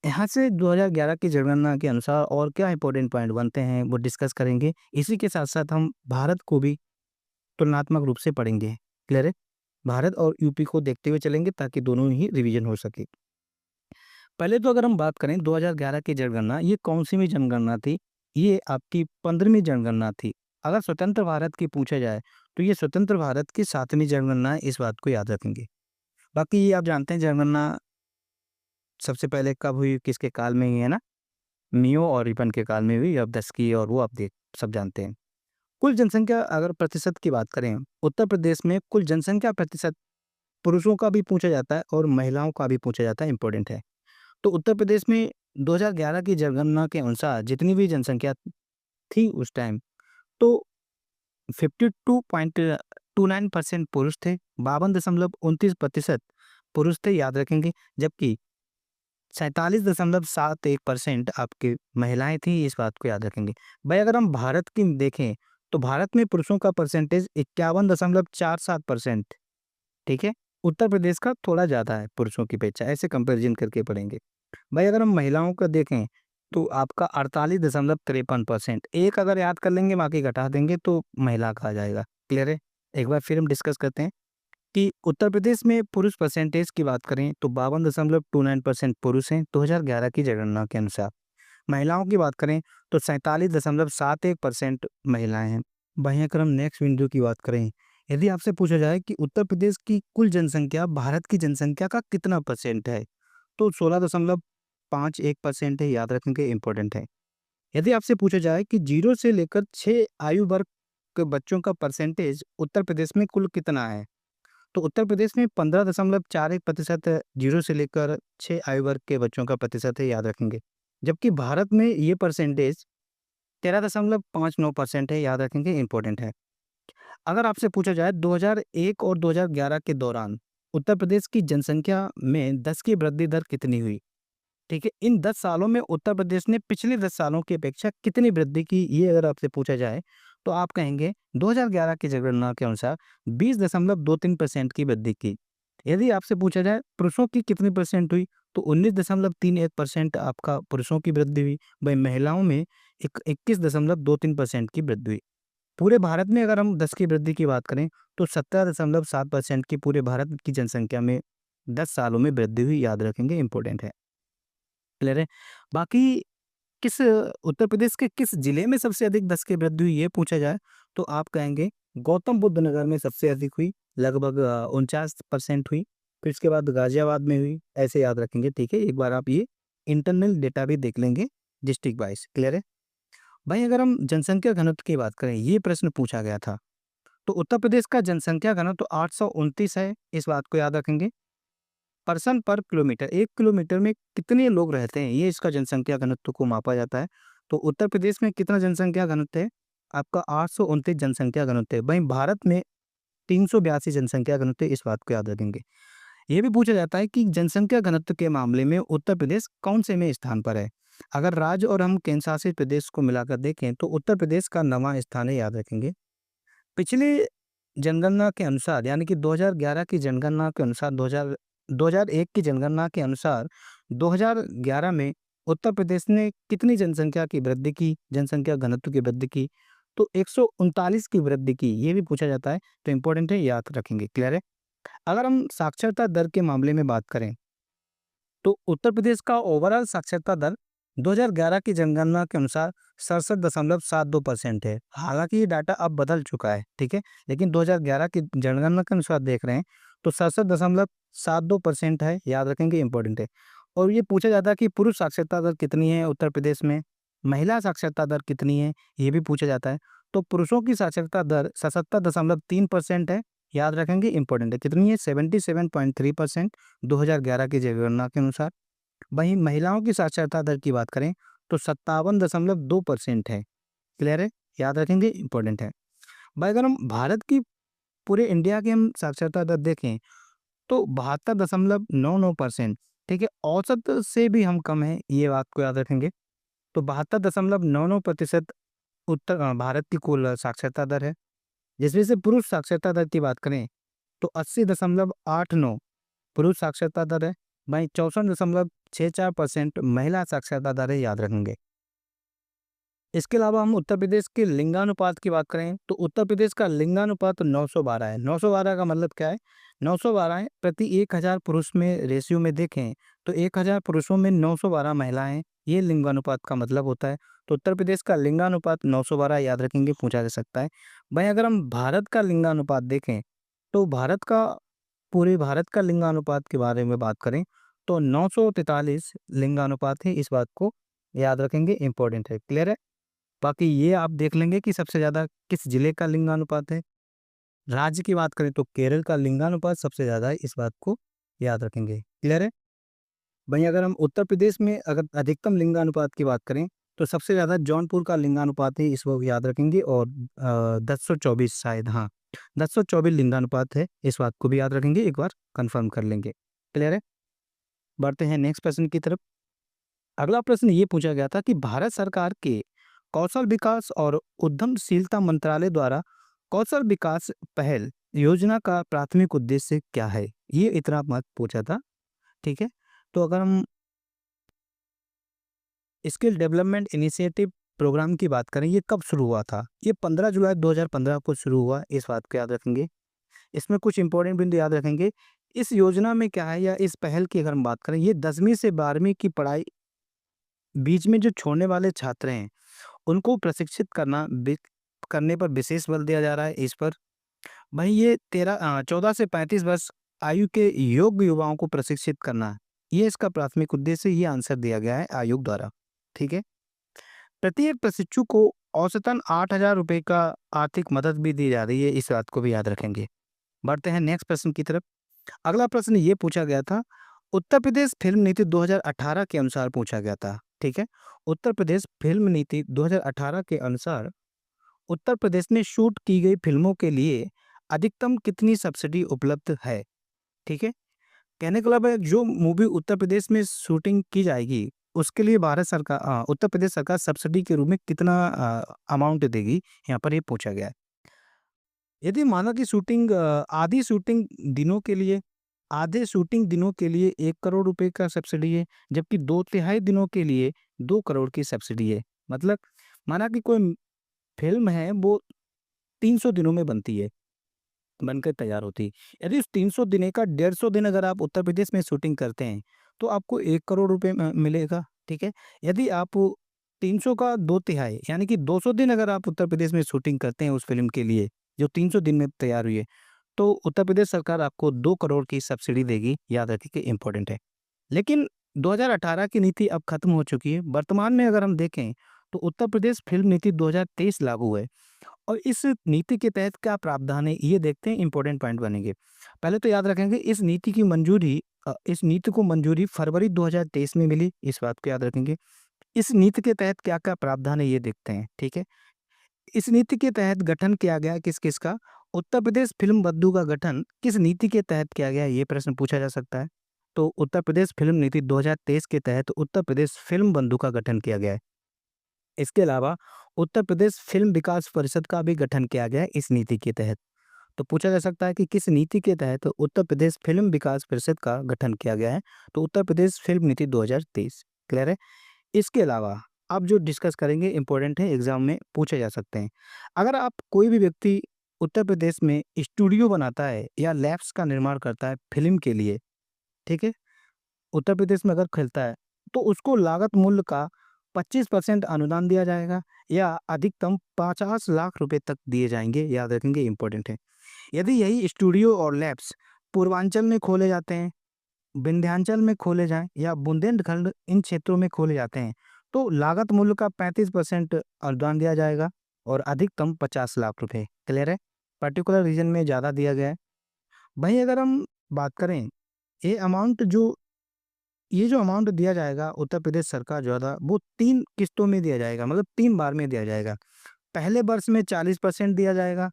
यहाँ से 2011 की जनगणना के अनुसार और क्या इंपॉर्टेंट पॉइंट बनते हैं वो डिस्कस करेंगे। इसी के साथ-साथ हम भारत को भी तुलनात्मक रूप से पढ़ेंगे। क्लियर है? भारत और यूपी को देखते हुए चलेंगे ताकि दोनों ही रिवीजन हो सके। पहले तो अगर हम बात करें 2011 की जनगणना, ये कौन-सी जनगणना थी? ये आपकी 15वीं जनगणना थी। अगर स्वतंत्र भारत की पूछा जाए, तो ये स्वतंत्र भारत की 7वीं जनगणना है, इस बात को याद रखेंगे। बाकी ये आप जानते हैं जनगणना सबसे पहले कब हुई, किसके काल में हुई, है ना? मियो और रिपन के काल में हुई, अब 10 की और वो आप सब जानते हैं। कुल जनसंख्या अगर प्रतिशत की बात करें, उत्तर प्रदेश में कुल जनसंख्या प्रतिशत पुरुषों का भी पूछा जाता है और महिलाओं का भी पूछा जाता है, इंपॉर्टेंट है। तो उत्तर प्रदेश में 2011 की जनगणना के अनुसार जितनी भी जनसंख्या थी उस टाइम, तो 52.29% पुरुष थे, 52.29% पुरुष थे, याद रखेंगे। जबकि 47.71% आपकी महिलाएं थी, इस बात को याद रखेंगे। भाई अगर हम भारत की देखें, तो भारत में पुरुषों का परसेंटेज 51.47%, ठीक है? उत्तर प्रदेश का थोड़ा ज़्यादा है पुरुषों की अपेक्षा, ऐसे कंपैरिजन करके पढ़ेंगे। भाई अगर हम महिलाओं का देखें, तो आपका 48.53%, एक अगर याद कर लेंगे बाकी घटा देंगे तो महिला का आ जाएगा। क्लियर है? एक बार फिर हम डिस्कस करते हैं कि उत्तर प्रदेश में पुरुष परसेंटेज की बात करें तो 52.29% पुरुष हैं 2011 की जनगणना के अनुसार। महिलाओं की बात करें तो 47.71% महिलाएं हैं। वहीं अगर हम नेक्स्ट बिंदु की बात करें, यदि आपसे पूछा जाए कि उत्तर प्रदेश की कुल जनसंख्या भारत की जनसंख्या का कितना परसेंट है, तो 16.51% है, याद रखेंगे, इंपॉर्टेंट है। यदि आपसे पूछा जाए कि 0 से लेकर 6 आयु वर्ग के बच्चों का परसेंटेज उत्तर प्रदेश में कुल कितना है, तो उत्तर प्रदेश में 15.41% 0 से लेकर 6 आयु वर्ग के बच्चों का प्रतिशत है, याद रखेंगे। जबकि भारत में ये परसेंटेज 13.59% है, याद रखेंगे, इंपॉर्टेंट है। अगर आपसे पूछा जाए 2001 और 2011 के दौरान उत्तर प्रदेश की जनसंख्या में 10 की वृद्धि दर कितनी हुई? ठीक है, इन 10 सालों में उत्तर प्रदेश ने पिछले 10 सालों की अपेक्षा कितनी वृद्धि की, ये अगर आपसे पूछा जाए, तो आप कहेंगे 2011 की जनगणना के अनुसार 20.23% की वृद्धि की। यदि आपसे पूछा जाए पुरुषों की कितनी परसेंट हुई, तो 19.31% आपका पुरुषों की वृद्धि हुई। वहीं महिलाओं में 21.23% की वृद्धि हुई। पूरे भारत में अगर हम 10 की वृद्धि की बात करें, तो 17.7% की पूरे भारत की जनसंख्या में 10 सालों में वृद्धि हुई, याद रखेंगे, इंपॉर्टेंट है। क्लियर है? बाकी किस उत्तर प्रदेश के किस जिले में सबसे अधिक 10 की वृद्धि हुई, ये पूछा जाए, तो आप कहेंगे गौतम बुद्ध नगर में सबसे अधिक हुई, लगभग 49% हुई। फिर उसके बाद गाजियाबाद में हुई, ऐसे याद रखेंगे, ठीक है? एक बार आप ये इंटरनल डेटा भी देख लेंगे डिस्ट्रिक्ट वाइज़, क्लियर है? भाई अगर हम जनसंख्या घनत्व की बात करें, ये प्रश्न पूछा गया था, तो उत्तर प्रदेश का जनसंख्या घनत्व 829 है, इस बात को याद रखेंगे। पर्सन पर किलोमीटर, 1 किलोमीटर में कितने लोग रहते हैं, ये इसका जनसंख्या घनत्व को मापा जाता है। तो उत्तर प्रदेश में कितना जनसंख्या घनत्व है? आपका 829 जनसंख्या घनत्व है। वहीं भारत में 382 जनसंख्या घनत्व है, इस बात को याद रखेंगे। ये भी पूछा जाता है कि जनसंख्या घनत्व के मामले में उत्तर प्रदेश कौन-से स्थान पर है? अगर राज्य और हम केंद्र शासित प्रदेश को मिलाकर देखें, तो उत्तर प्रदेश का 9वां स्थान है, याद रखेंगे। पिछले जनगणना के अनुसार, यानी कि 2011 की जनगणना के अनुसार, 2001 की जनगणना के अनुसार 2011 में उत्तर प्रदेश ने कितनी जनसंख्या की वृद्धि की, जनसंख्या घनत्व की वृद्धि की? तो 139 की वृद्धि की, ये भी पूछा जाता है, तो इम्पोर्टेंट है, याद रखेंगे, क्लियर है? अगर हम साक्षरता दर के मामले में बात करें, तो उत्तर प्रदेश का ओवरऑल साक्षरता दर 2011 की जनगणना के अनुसार 67.72% है। हालांकि ये डाटा अब बदल चुका है, ठीक है, लेकिन 2011 की जनगणना के अनुसार देख रहे हैं, तो 67.72% है, याद रखेंगे, इंपॉर्टेंट है। और ये पूछा जाता है कि पुरुष साक्षरता दर कितनी है उत्तर प्रदेश में, महिला साक्षरता दर कितनी है, ये भी पूछा जाता है। तो पुरुषों की साक्षरता दर 77.3% है, याद रखेंगे, इंपॉर्टेंट है। कितनी है? 77.3% 2011 की जनगणना के अनुसार। वहीं महिलाओं की साक्षरता दर की बात करें, तो 57.2% है, क्लियर है, याद रखेंगे, इंपॉर्टेंट है। भाई अगर हम भारत की, पूरे इंडिया की हम साक्षरता दर देखें, तो 72.99%, ठीक है, औसत से भी हम कम है, ये बात को याद रखेंगे। तो 72.99% भारत की कुल साक्षरता दर है। जिसमें से पुरुष साक्षरता दर की बात करें, तो 80.89 पुरुष साक्षरता दर है, वहीं 64.64% महिला साक्षरता दर है, याद रखेंगे। इसके अलावा हम उत्तर प्रदेश के लिंगानुपात की बात करें, तो उत्तर प्रदेश का लिंगानुपात 912 है। 912 का मतलब क्या है? 912 है प्रति 1000 पुरुष में, रेशियो में देखें तो 1000 पुरुषों में 912 महिलाएं, ये लिंगानुपात का मतलब होता है। तो उत्तर प्रदेश का लिंगानुपात 912, याद रखेंगे, पूछा जा सकता है। वहीं अगर हम भारत का लिंगानुपात देखें, तो पूरे भारत का लिंगानुपात के बारे में बात करें, तो 943 लिंगानुपात है, इस बात को याद रखेंगे, इंपॉर्टेंट है, क्लियर है? बाकी ये आप देख लेंगे कि सबसे ज़्यादा किस जिले का लिंगानुपात है। राज्य की बात करें, तो केरल का लिंगानुपात सबसे ज़्यादा है, इस बात को याद रखेंगे, क्लियर है? वहीं अगर हम उत्तर प्रदेश में अगर अधिकतम लिंगानुपात की बात करें, तो सबसे ज़्यादा जौनपुर का लिंगानुपात है, इसको भी याद रखेंगे, और 1024 शायद, हाँ, 1024 लिंगानुपात है, इस बात को भी याद रखेंगे, एक बार कंफर्म कर लेंगे, क्लियर है? बढ़ते हैं नेक्स्ट प्रश्न की तरफ। अगला प्रश्न ये पूछा गया था कि भारत सरकार के कौशल विकास और उद्यमशीलता मंत्रालय द्वारा कौशल विकास पहल योजना का प्राथमिक उद्देश्य क्या है? ये इतना मत पूछा था, ठीक है? तो अगर हम स्किल डेवलपमेंट इनिशिएटिव प्रोग्राम की बात करें, ये कब शुरू हुआ था? ये 15 जुलाई 2015 को शुरू हुआ, इस बात को याद रखेंगे। इसमें कुछ इंपॉर्टेंट बिंदु याद रखेंगे। इस योजना में क्या है, या इस पहल की अगर हम बात करें, ये 10वीं से 12वीं की पढ़ाई बीच में जो छोड़ने वाले छात्र हैं, उनको प्रशिक्षित करने पर विशेष बल दिया जा रहा है, इस पर। वहीं ये 14 से 35 वर्ष आयु के योग्य युवाओं को प्रशिक्षित करना, ये इसका प्राथमिक उद्देश्य, ये आंसर दिया गया है आयोग द्वारा, ठीक है। प्रत्येक प्रशिक्षु को औसतन 8,000 रुपये का आर्थिक मदद भी दी जा रही है, इस बात को भी याद रखेंगे। बढ़ते हैं नेक्स्ट प्रश्न की तरफ। अगला प्रश्न ये पूछा गया था, उत्तर प्रदेश फिल्म नीति 2018 के अनुसार पूछा गया था, ठीक है। उत्तर प्रदेश फिल्म नीति 2018 के अनुसार उत्तर प्रदेश में शूट की गई फ़िल्मों के लिए अधिकतम कितनी सब्सिडी उपलब्ध है? ठीक है? कहने का मतलब है जो मूवी उत्तर प्रदेश में शूटिंग की जाएगी, उसके लिए उत्तर प्रदेश सरकार सब्सिडी के रूप में कितना अमाउंट देगी, यहाँ पर ये पूछा गया है। यदि माना कि आधे शूटिंग दिनों के लिए 1 करोड़ रुपए का सब्सिडी है, जबकि 2 तिहाई दिनों के लिए 2 करोड़ की सब्सिडी है। मतलब माना कि कोई फ़िल्म है वो 300 दिनों में बनती है, बनकर तैयार होती है। यदि उस 300 दिने का 150 दिन अगर आप उत्तर प्रदेश में शूटिंग करते हैं, तो आपको 1 करोड़ रुपए मिलेगा, ठीक है? यदि आप 300 का 2 तिहाई यानी कि 200 दिन अगर आप उत्तर प्रदेश में शूटिंग करते हैं उस फ़िल्म के लिए, जो 300 दिन में तैयार हुई है, तो उत्तर प्रदेश सरकार आपको 2 करोड़ की सब्सिडी देगी, याद रखिए कि इम्पोर्टेंट है। लेकिन 2018 की नीति अब खत्म हो चुकी है। वर्तमान में अगर हम देखें, तो उत्तर प्रदेश फ़िल्म नीति 2023 लागू है। और इस नीति के तहत क्या प्रावधान है, ये देखते हैं, इम्पोर्टेंट पॉइंट बनेंगे। पहले तो याद रखेंगे इस नीति को मंजूरी फरवरी 2023 में मिली, इस बात को याद रखेंगे। इस नीति के तहत क्या-क्या प्रावधान है ये देखते हैं, ठीक है? इस नीति के तहत गठन किया गया किस-किस का? उत्तर प्रदेश फ़िल्म बंधु का गठन किस नीति के तहत किया गया? ये प्रश्न पूछा जा सकता है। तो उत्तर प्रदेश फ़िल्म नीति 2023 के तहत उत्तर प्रदेश फ़िल्म बंधु का गठन किया गया है। इसके अलावा उत्तर प्रदेश फ़िल्म विकास परिषद का भी गठन किया गया है इस नीति के तहत। तो पूछा जा सकता है कि किस नीति के तहत उत्तर प्रदेश फ़िल्म विकास परिषद का गठन किया गया है? तो उत्तर प्रदेश फ़िल्म नीति 2023। क्लियर है? इसके अलावा अब जो डिस्कस करेंगे इम्पोर्टेंट है, एग्ज़ाम में पूछे जा सकते हैं। अगर आप कोई भी व्यक्ति उत्तर प्रदेश में स्टूडियो बनाता है या लैब्स का निर्माण करता है फ़िल्म के लिए, ठीक है? उत्तर प्रदेश में अगर खिलता है, तो उसको लागत मूल्य का 25% अनुदान दिया जाएगा या अधिकतम 50 लाख रुपए तक दिए जाएँगे, याद रखेंगे, इम्पोर्टेंट है। यदि यही स्टूडियो और लैब्स पूर्वांचल में खोले जाते हैं, विंध्याचल में खोले जाएँ या बुंदेलखंड इन क्षेत्रों में खोले जाते हैं, तो लागत मूल्य का 35% अनुदान दिया जाएगा और अधिकतम 50 लाख रुपए। क्लियर है? पर्टिकुलर रीजन में ज़्यादा दिया गया है। वहीं अगर हम बात करें, ये अमाउंट जो ये जो अमाउंट दिया जाएगा उत्तर प्रदेश सरकार द्वारा, वो 3 किस्तों में दिया जाएगा, मतलब 3 बार में दिया जाएगा। पहले वर्ष में 40% दिया जाएगा,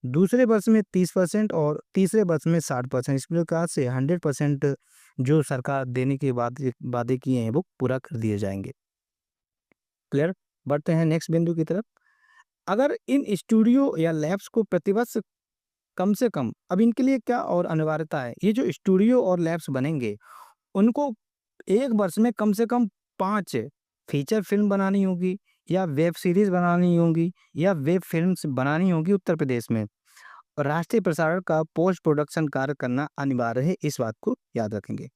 दूसरे वर्ष में 30% और तीसरे वर्ष में 60%। इस प्रकार से 100% जो सरकार देने के वादे किए हैं वो पूरा कर दिए जाएँगे। क्लियर? बढ़ते हैं नेक्स्ट बिंदु की तरफ। अगर इन स्टूडियो या लैब्स को प्रतिवर्ष कम से कम, अब इनके लिए क्या और अनिवार्यता है, ये जो स्टूडियो और लैब्स बनेंगे, उनको 1 वर्ष में कम से कम 5 फीचर फ़िल्म बनानी होगी या वेब सीरीज़ बनानी होगी या वेब फ़िल्म्स बनानी होगी उत्तर प्रदेश में। और राष्ट्रीय प्रसारण का पोस्ट प्रोडक्शन कार्य करना अनिवार्य है, इस बात को याद रखेंगे।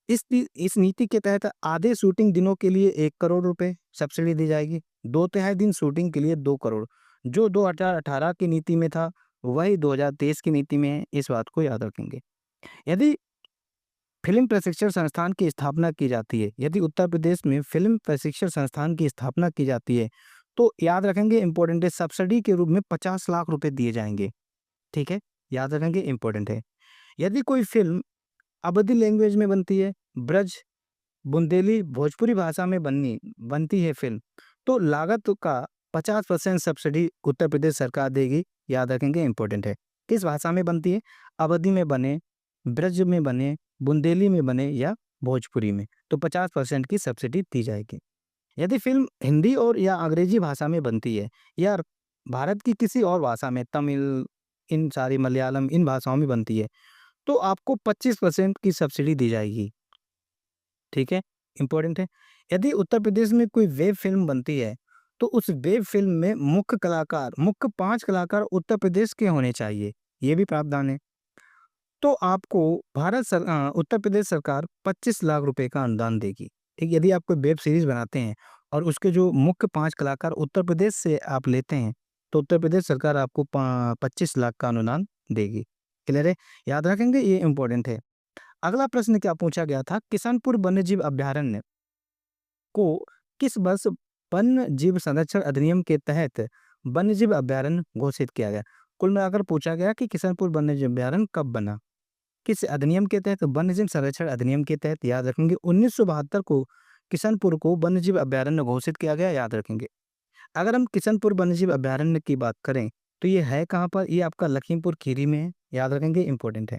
इस नीति के तहत आधे शूटिंग दिनों के लिए 1 करोड़ रुपए सब्सिडी दी जाएगी, 2 तिहाई दिन शूटिंग के लिए 2 करोड़। जो 2018 की नीति में था, वही 2023 की नीति में है, इस बात को याद रखेंगे। यदि फ़िल्म प्रशिक्षण संस्थान की स्थापना की जाती है, यदि उत्तर प्रदेश में फ़िल्म प्रशिक्षण संस्थान की स्थापना की जाती है, तो याद रखेंगे, इम्पोर्टेंट है, सब्सिडी के रूप में 50 लाख रुपए दिए जाएँगे, ठीक है? याद रखेंगे, इम्पोर्टेंट है। यदि कोई फ़िल्म अवधी लैंग्वेज में बनती है, ब्रज, बुंदेली, भोजपुरी भाषा में बनती है फ़िल्म, तो लागत का 50% सब्सिडी उत्तर प्रदेश सरकार देगी, याद रखेंगे, इम्पोर्टेंट है। किस भाषा में बनती है? अवधी में बने, ब्रज में बने, बुंदेली में बने या भोजपुरी में, तो 50% की सब्सिडी दी जाएगी। यदि फ़िल्म हिंदी और या अंग्रेजी भाषा में बनती है या भारत की किसी और भाषा में, तमिल, इन सारी मलयालम, इन भाषाओं में बनती है, तो आपको 25% की सब्सिडी दी जाएगी, ठीक है? इम्पोर्टेंट है। यदि उत्तर प्रदेश में कोई वेब फ़िल्म बनती है, तो उस वेब फ़िल्म में मुख्य 5 कलाकार उत्तर प्रदेश के होने चाहिए, ये भी प्रावधान है। तो आपको उत्तर प्रदेश सरकार 25 लाख रुपए का अनुदान देगी, ठीक? यदि आप कोई वेब सीरीज़ बनाते हैं और उसके जो मुख्य 5 कलाकार उत्तर प्रदेश से आप लेते हैं, तो उत्तर प्रदेश सरकार आपको पा 25 लाख का अनुदान देगी। क्लियर है? याद रखेंगे, ये इम्पोर्टेंट है। अगला प्रश्न क्या पूछा गया था, किशनपुर वन्यजीव अभयारण्य को किस वर्ष वन्य जीव संरक्षण अधिनियम के तहत वन्यजीव अभयारण्य घोषित किया गया? कुल मिलाकर पूछा गया कि किशनपुर वन्यजीव अभयारण्य कब बना? किस अधिनियम के तहत? वन्यजीव संरक्षण अधिनियम के तहत, याद रखेंगे। 1972 को किशनपुर को वन्यजीव अभयारण्य घोषित किया गया, याद रखेंगे। अगर हम किशनपुर वन्यजीव अभयारण्य की बात करें तो ये है कहाँ पर? ये आपका लखीमपुर खीरी में है, याद रखेंगे, इंपॉर्टेंट है।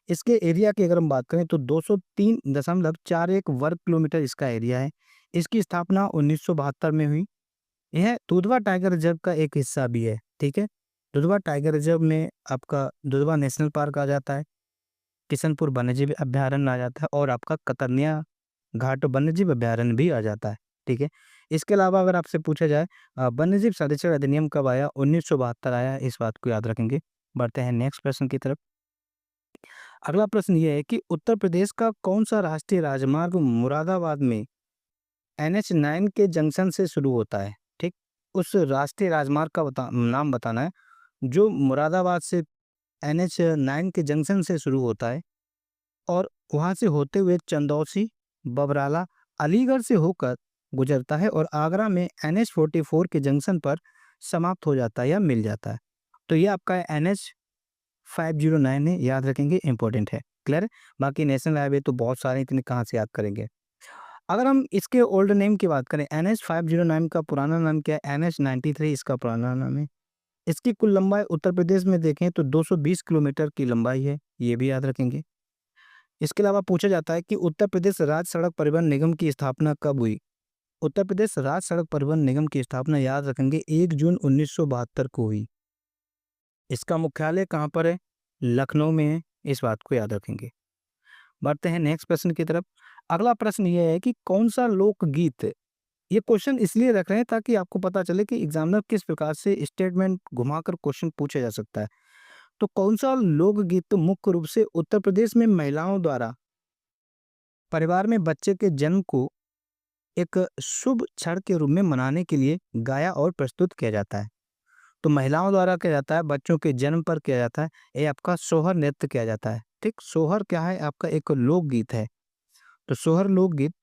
इसके एरिया की अगर हम बात करें तो 203.41 वर्ग किलोमीटर इसका एरिया है। इसकी स्थापना 1972 में हुई। यह दुधवा टाइगर रिजर्व का एक हिस्सा भी है, ठीक है। दुधवा टाइगर रिजर्व में आपका दुधवा नेशनल पार्क आ जाता है, किशनपुर वन्यजीव अभयारण्य आ जाता है और आपका कतर्निया घाट वन्यजीव अभयारण्य भी आ जाता है, ठीक है। इसके अलावा अगर आपसे पूछा जाए वन्यजीव संरक्षण अधिनियम कब आया? 1972 आया, इस बात को याद रखेंगे। बढ़ते हैं नेक्स्ट प्रश्न की तरफ। अगला प्रश्न ये है कि उत्तर प्रदेश का कौन सा राष्ट्रीय राजमार्ग मुरादाबाद में NH9 के जंक्शन से शुरू होता है? ठीक, उस राष्ट्रीय राजमार्ग का नाम बताना है जो मुरादाबाद से NH9 के जंक्शन से शुरू होता है और वहां से होते हुए चंदौसी, बबराला, अलीगढ़ से होकर गुजरता है और आगरा में NH44 के जंक्शन पर समाप्त हो जाता है या मिल जाता है। तो ये आपका NH509 है, याद रखेंगे, इंपॉर्टेंट है। क्लियर है? बाकी नेशनल हाईवे तो बहुत सारे, इतने कहाँ से याद करेंगे। अगर हम इसके ओल्ड नेम की बात करें, NH509 का पुराना नाम क्या है? NH93 इसका पुराना नाम है। इसकी कुल लंबाई उत्तर प्रदेश में देखें तो 220 किलोमीटर की लंबाई है, ये भी याद रखेंगे। इसके अलावा पूछा जाता है कि उत्तर प्रदेश राज्य सड़क परिवहन निगम की स्थापना कब हुई? उत्तर प्रदेश राज्य सड़क परिवहन निगम की स्थापना, याद रखेंगे, 1 जून 1972 को हुई। इसका मुख्यालय कहाँ पर है? लखनऊ में है, इस बात को याद रखेंगे। बढ़ते हैं नेक्स्ट प्रश्न की तरफ। अगला प्रश्न ये है कि कौन सा लोकगीत, ये क्वेश्चन इसलिए रख रहे हैं ताकि आपको पता चले कि एग्जामिनर किस प्रकार से स्टेटमेंट घुमाकर क्वेश्चन पूछा जा सकता है। तो कौन सा लोकगीत मुख्य रूप से उत्तर प्रदेश में महिलाओं द्वारा परिवार में बच्चे के जन्म को एक शुभ क्षण के रूप में मनाने के लिए गाया और प्रस्तुत किया जाता है? तो महिलाओं द्वारा किया जाता है, बच्चों के जन्म पर किया जाता है, ये आपका सोहर नृत्य किया जाता है। ठीक, सोहर क्या है? आपका एक लोकगीत है। तो सोहर लोकगीत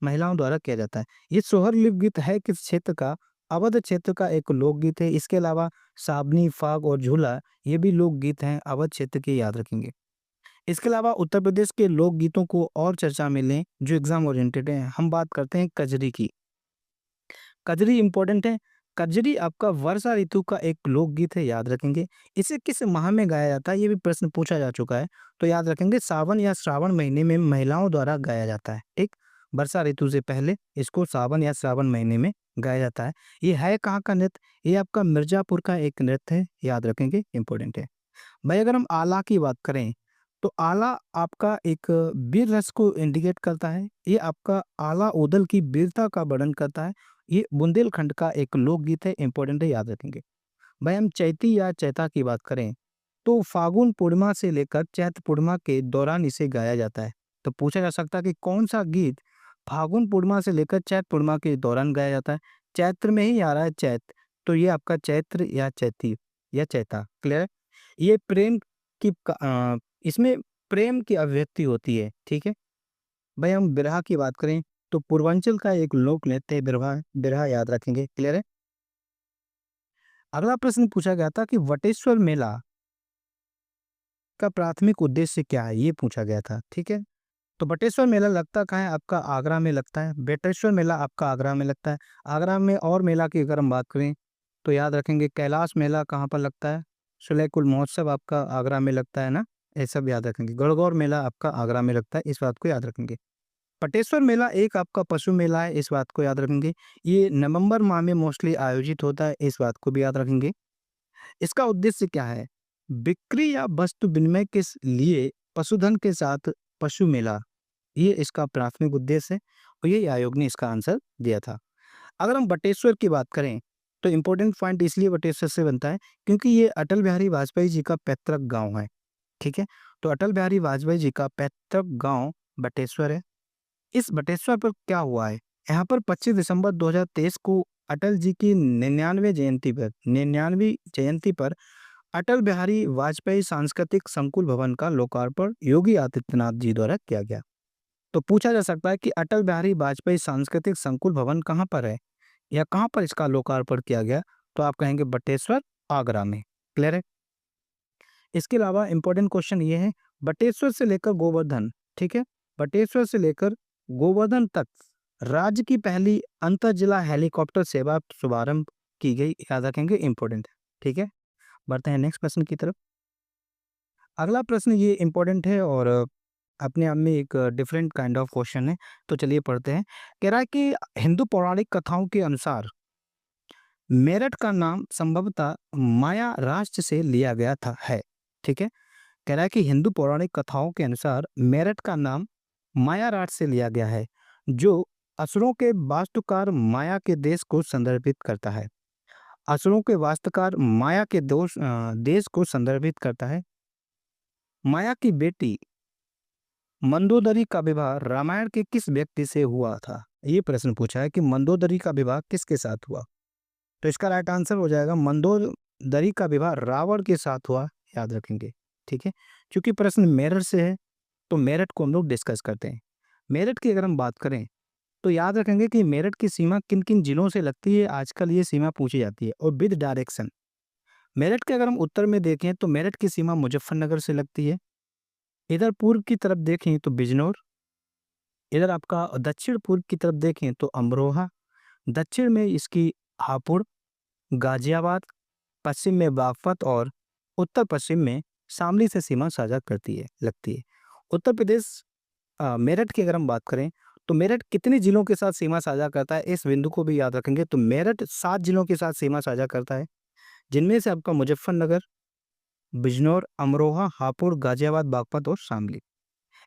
महिलाओं द्वारा किया जाता है। ये सोहर लोकगीत है किस क्षेत्र का? अवध क्षेत्र का एक लोकगीत है। इसके अलावा साबनी, फाग और झूला, ये भी लोकगीत हैं अवध क्षेत्र के, याद रखेंगे। इसके अलावा उत्तर प्रदेश के लोकगीतों को और चर्चा में लें जो एग्जाम ओरिएंटेड हैं, हम बात करते हैं कजरी की। कजरी इंपॉर्टेंट है। कजरी आपका वर्षा ऋतु का एक लोकगीत है, याद रखेंगे। इसे किस माह में गाया जाता है? ये भी प्रश्न पूछा जा चुका है, तो याद रखेंगे सावन या श्रावण महीने में महिलाओं द्वारा गाया जाता है। ठीक, वर्षा ऋतु से पहले इसको सावन या श्रावण महीने में गाया जाता है। ये है कहाँ का नृत्य? ये आपका मिर्जापुर का एक नृत्य है, याद रखेंगे, इंपॉर्टेंट है। भाई अगर हम आला की बात करें तो आला आपका एक वीर रस को इंडिकेट करता है। ये आपका आला ओदल की वीरता का वर्णन करता है। ये बुंदेलखंड का एक लोकगीत है, इंपॉर्टेंट है, याद रखेंगे। भाई हम चैती या चैता की बात करें तो फागुन पूर्णिमा से लेकर चैत्र पूर्णिमा के दौरान इसे गाया जाता है। तो पूछा जा सकता है कि कौन सा गीत फागुन पूर्णिमा से लेकर चैत्र पूर्णिमा के दौरान गाया जाता है? चैत्र में ही आ रहा है चैत्र, तो ये आपका चैत्र या चैती या चैता। क्लियर? ये प्रेम की इसमें प्रेम की अभिव्यक्ति होती है, ठीक है। भाई हम बिरहा की बात करें तो पूर्वांचल का एक लोक नृत्य है बिरहा, बिरहा, याद रखेंगे। क्लियर है? अगला प्रश्न पूछा गया था कि वटेश्वर मेला का प्राथमिक उद्देश्य क्या है, ये पूछा गया था, ठीक है। तो बटेश्वर मेला लगता कहाँ है? आपका आगरा में लगता है। बेटेश्वर मेला आपका आगरा में लगता है। आगरा में और मेला की अगर हम बात करें तो याद रखेंगे कैलाश मेला कहाँ पर लगता है? सुलेकुल महोत्सव आपका आगरा में लगता है ना, ये सब याद रखेंगे। गणगौर मेला आपका आगरा में लगता है, इस बात को याद रखेंगे। पटेश्वर मेला एक आपका पशु मेला है, इस बात को याद रखेंगे। ये नवंबर माह में मोस्टली आयोजित होता है, इस बात को भी याद रखेंगे। इसका उद्देश्य क्या है? बिक्री या वस्तु विनिमय के लिए पशुधन के साथ पशु मेला, ये इसका प्राथमिक उद्देश्य है और यही आयोग ने इसका आंसर दिया था। अगर हम बटेश्वर की बात करें तो इम्पोर्टेंट पॉइंट इसलिए बटेश्वर से बनता है क्योंकि ये अटल बिहारी वाजपेयी जी का पैतृक गांव है, ठीक है। तो अटल बिहारी वाजपेयी जी का पैतृक गांव बटेश्वर है। इस बटेश्वर पर क्या हुआ है? यहाँ पर 25 दिसंबर 2023 को अटल जी की 99वीं जयंती पर अटल बिहारी वाजपेयी सांस्कृतिक संकुल भवन का लोकार्पण योगी आदित्यनाथ जी द्वारा किया गया। तो पूछा जा सकता है कि अटल बिहारी वाजपेयी सांस्कृतिक संकुल भवन कहाँ पर है या कहाँ पर इसका लोकार्पण किया गया? तो आप कहेंगे बटेश्वर, आगरा में। क्लियर है? इसके अलावा इंपॉर्टेंट क्वेश्चन ये है, बटेश्वर से लेकर गोवर्धन, ठीक है, बटेश्वर से लेकर गोवर्धन तक राज्य की पहली अंतर जिला हेलीकॉप्टर सेवा शुभारंभ की गई, याद रखेंगे, इम्पोर्टेंट है। ठीक है, बढ़ते हैं नेक्स्ट प्रश्न की तरफ। अगला प्रश्न ये इम्पोर्टेंट है और अपने आप में एक डिफरेंट काइंड ऑफ क्वेश्चन है। तो चलिए पढ़ते हैं। कह रहा है कि हिंदू पौराणिक कथाओं के अनुसार मेरठ का नाम संभवतः माया राष्ट्र से लिया गया था है। ठीक है, कह रहा है कि हिंदू पौराणिक कथाओं के अनुसार मेरठ का नाम माया राष्ट्र से लिया गया है, जो असुरों के वास्तुकार माया के देश को संदर्भित करता है। असुरों के वास्तुकार माया के देश को संदर्भित करता है। माया की बेटी मंदोदरी का विवाह रामायण के किस व्यक्ति से हुआ था? ये प्रश्न पूछा है कि मंदोदरी का विवाह किसके साथ हुआ। तो इसका राइट आंसर हो जाएगा मंदोदरी का विवाह रावण के साथ हुआ, याद रखेंगे। ठीक है, क्योंकि प्रश्न मेरठ से है तो मेरठ को हम लोग डिस्कस करते हैं। मेरठ की अगर हम बात करें तो याद रखेंगे कि मेरठ की सीमा किन किन जिलों से लगती है, आजकल ये सीमा पूछी जाती है, और विद डायरेक्शन। मेरठ के अगर हम उत्तर में देखें तो मेरठ की सीमा मुजफ्फरनगर से लगती है। इधर पूर्व की तरफ देखें तो बिजनौर, इधर आपका दक्षिण पूर्व की तरफ देखें तो अमरोहा, दक्षिण में इसकी हापुड़, गाजियाबाद, पश्चिम में बागपत और उत्तर पश्चिम में शामली से सीमा साझा करती है, लगती है। उत्तर प्रदेश मेरठ की अगर हम बात करें तो मेरठ कितने जिलों के साथ सीमा साझा करता है, इस बिंदु को भी याद रखेंगे। तो मेरठ 7 जिलों के साथ सीमा साझा करता है, जिनमें से आपका मुजफ्फरनगर, बिजनौर, अमरोहा, हापुड़, गाजियाबाद, बागपत और शामली।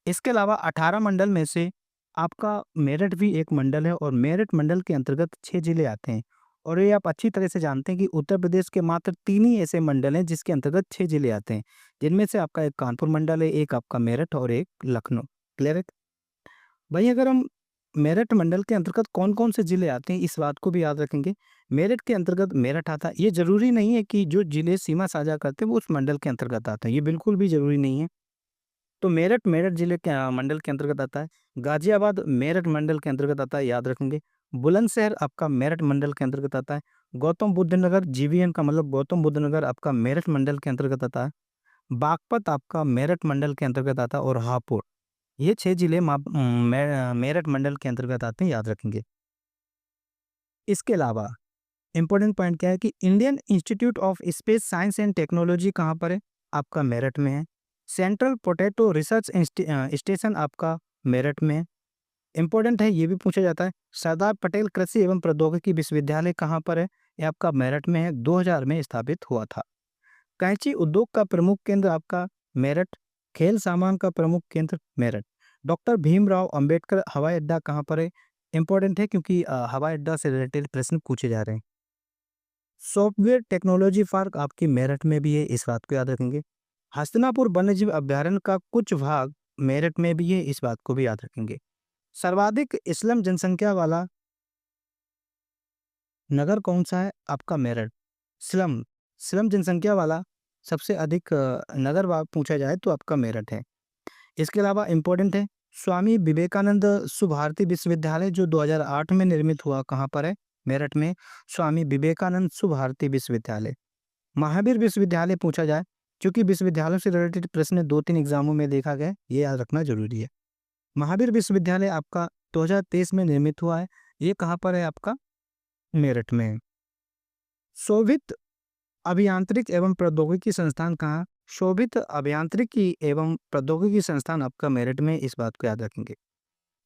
इसके अलावा 18 मंडल में से आपका मेरठ भी एक मंडल है, और मेरठ मंडल के अंतर्गत 6 जिले आते हैं। और ये आप अच्छी तरह से जानते हैं कि उत्तर प्रदेश के मात्र 3 ही ऐसे मंडल हैं जिसके अंतर्गत 6 जिले आते हैं, जिनमें से आपका एक कानपुर मंडल है, एक आपका मेरठ और एक लखनऊ। क्लियर है? वहीं अगर हम मेरठ मंडल के अंतर्गत कौन-कौन से जिले आते हैं, इस बात को भी याद रखेंगे। मेरठ के अंतर्गत मेरठ आता है। ये ज़रूरी नहीं है कि जो जिले सीमा साझा करते हैं वो उस मंडल के अंतर्गत आते हैं, ये बिल्कुल भी ज़रूरी नहीं है। तो मेरठ, मेरठ जिले के मंडल के अंतर्गत आता है। गाजियाबाद मेरठ मंडल के अंतर्गत आता है, याद रखेंगे। बुलंदशहर आपका मेरठ मंडल के अंतर्गत आता है। गौतम बुद्ध नगर, जीवीएन का मतलब गौतम बुद्ध नगर, आपका मेरठ मंडल के अंतर्गत आता है। बागपत आपका मेरठ मंडल के अंतर्गत आता है, और हापुड़, ये 6 जिले मेरठ मंडल के अंतर्गत आते हैं, याद रखेंगे। इसके अलावा इम्पोर्टेंट पॉइंट क्या है कि Indian institute of space science and technology कहाँ पर है? आपका मेरठ में है। सेंट्रल पोटैटो रिसर्च स्टेशन आपका मेरठ में है। इम्पोर्टेंट है, ये भी पूछा जाता है। सरदार पटेल कृषि एवं प्रौद्योगिकी विश्वविद्यालय कहाँ पर है? ये आपका मेरठ में है, 2000 में स्थापित हुआ था। कैंची उद्योग का प्रमुख केंद्र आपका मेरठ। खेल सामान का प्रमुख केंद्र मेरठ। डॉक्टर भीमराव अंबेडकर हवाई अड्डा कहाँ पर है? इम्पोर्टेंट है क्योंकि हवाई अड्डा से रिलेटेड प्रश्न पूछे जा रहे हैं। सॉफ्टवेयर टेक्नोलॉजी पार्क आपकी मेरठ में भी है, इस बात को याद रखेंगे। हस्तिनापुर वन्यजीव अभ्यारण्य का कुछ भाग मेरठ में भी है, इस बात को भी याद रखेंगे। सर्वाधिक स्लम जनसंख्या वाला नगर कौन सा है? आपका मेरठ। स्लम स्लम जनसंख्या वाला सबसे अधिक नगर पूछा जाए तो आपका मेरठ है। इसके अलावा इम्पोर्टेंट है, स्वामी विवेकानंद सुभारती विश्वविद्यालय जो 2008 में निर्मित हुआ, कहाँ पर है? मेरठ में। स्वामी विवेकानंद सुभारती विश्वविद्यालय। महावीर विश्वविद्यालय पूछा जाए, क्योंकि विश्वविद्यालयों से रिलेटेड प्रश्न 2-3 एग्जामों में देखा गया, ये याद रखना जरूरी है। महावीर विश्वविद्यालय आपका 2023 में निर्मित हुआ है, ये कहाँ पर है? आपका मेरठ में। शोभित अभियांत्रिक एवं प्रौद्योगिकी संस्थान कहाँ? शोभित अभियांत्रिकी एवं प्रौद्योगिकी संस्थान आपका मेरठ में, इस बात को याद रखेंगे।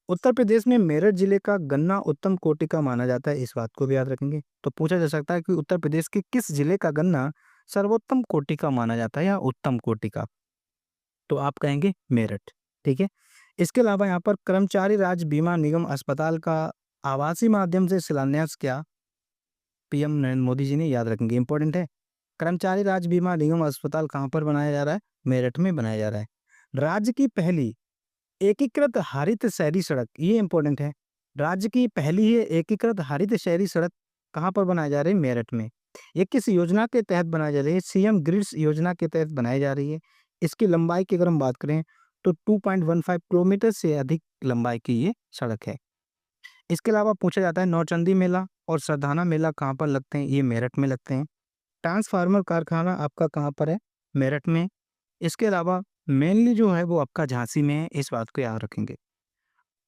उत्तर प्रदेश में मेरठ जिले का गन्ना उत्तम कोटि का माना जाता है, इस बात को भी याद रखेंगे। तो पूछा जा सकता है कि उत्तर प्रदेश के किस जिले का गन्ना सर्वोत्तम कोटि का माना जाता है या उत्तम कोटि का? तो आप कहेंगे मेरठ। ठीक है, इसके अलावा यहाँ पर कर्मचारी राज्य बीमा निगम अस्पताल का आवासीय माध्यम से शिलान्यास किया पीएम नरेंद्र मोदी जी ने, याद रखेंगे। इंपॉर्टेंट है, कर्मचारी राज्य बीमा निगम अस्पताल कहाँ पर बनाया जा रहा है? मेरठ में बनाया जा रहा है। राज्य की पहली एकीकृत हरित शहरी सड़क, ये इंपॉर्टेंट है। राज्य की पहली है एकीकृत हरित शहरी सड़क कहाँ पर बनाई जा रही है? मेरठ में। ये किस योजना के तहत बनाई जा रही है? सीएम ग्रिड्स योजना के तहत बनाई जा रही है। इसकी लंबाई की अगर हम बात करें तो 2.15 किलोमीटर से अधिक लंबाई की ये सड़क है। इसके अलावा पूछा जाता है नौचंदी मेला और सरधाना मेला कहाँ पर लगते हैं? ये मेरठ में लगते हैं। ट्रांसफार्मर कारखाना आपका कहाँ पर है? मेरठ में। इसके अलावा मेनली जो है वो आपका झांसी में है, इस बात को याद रखेंगे।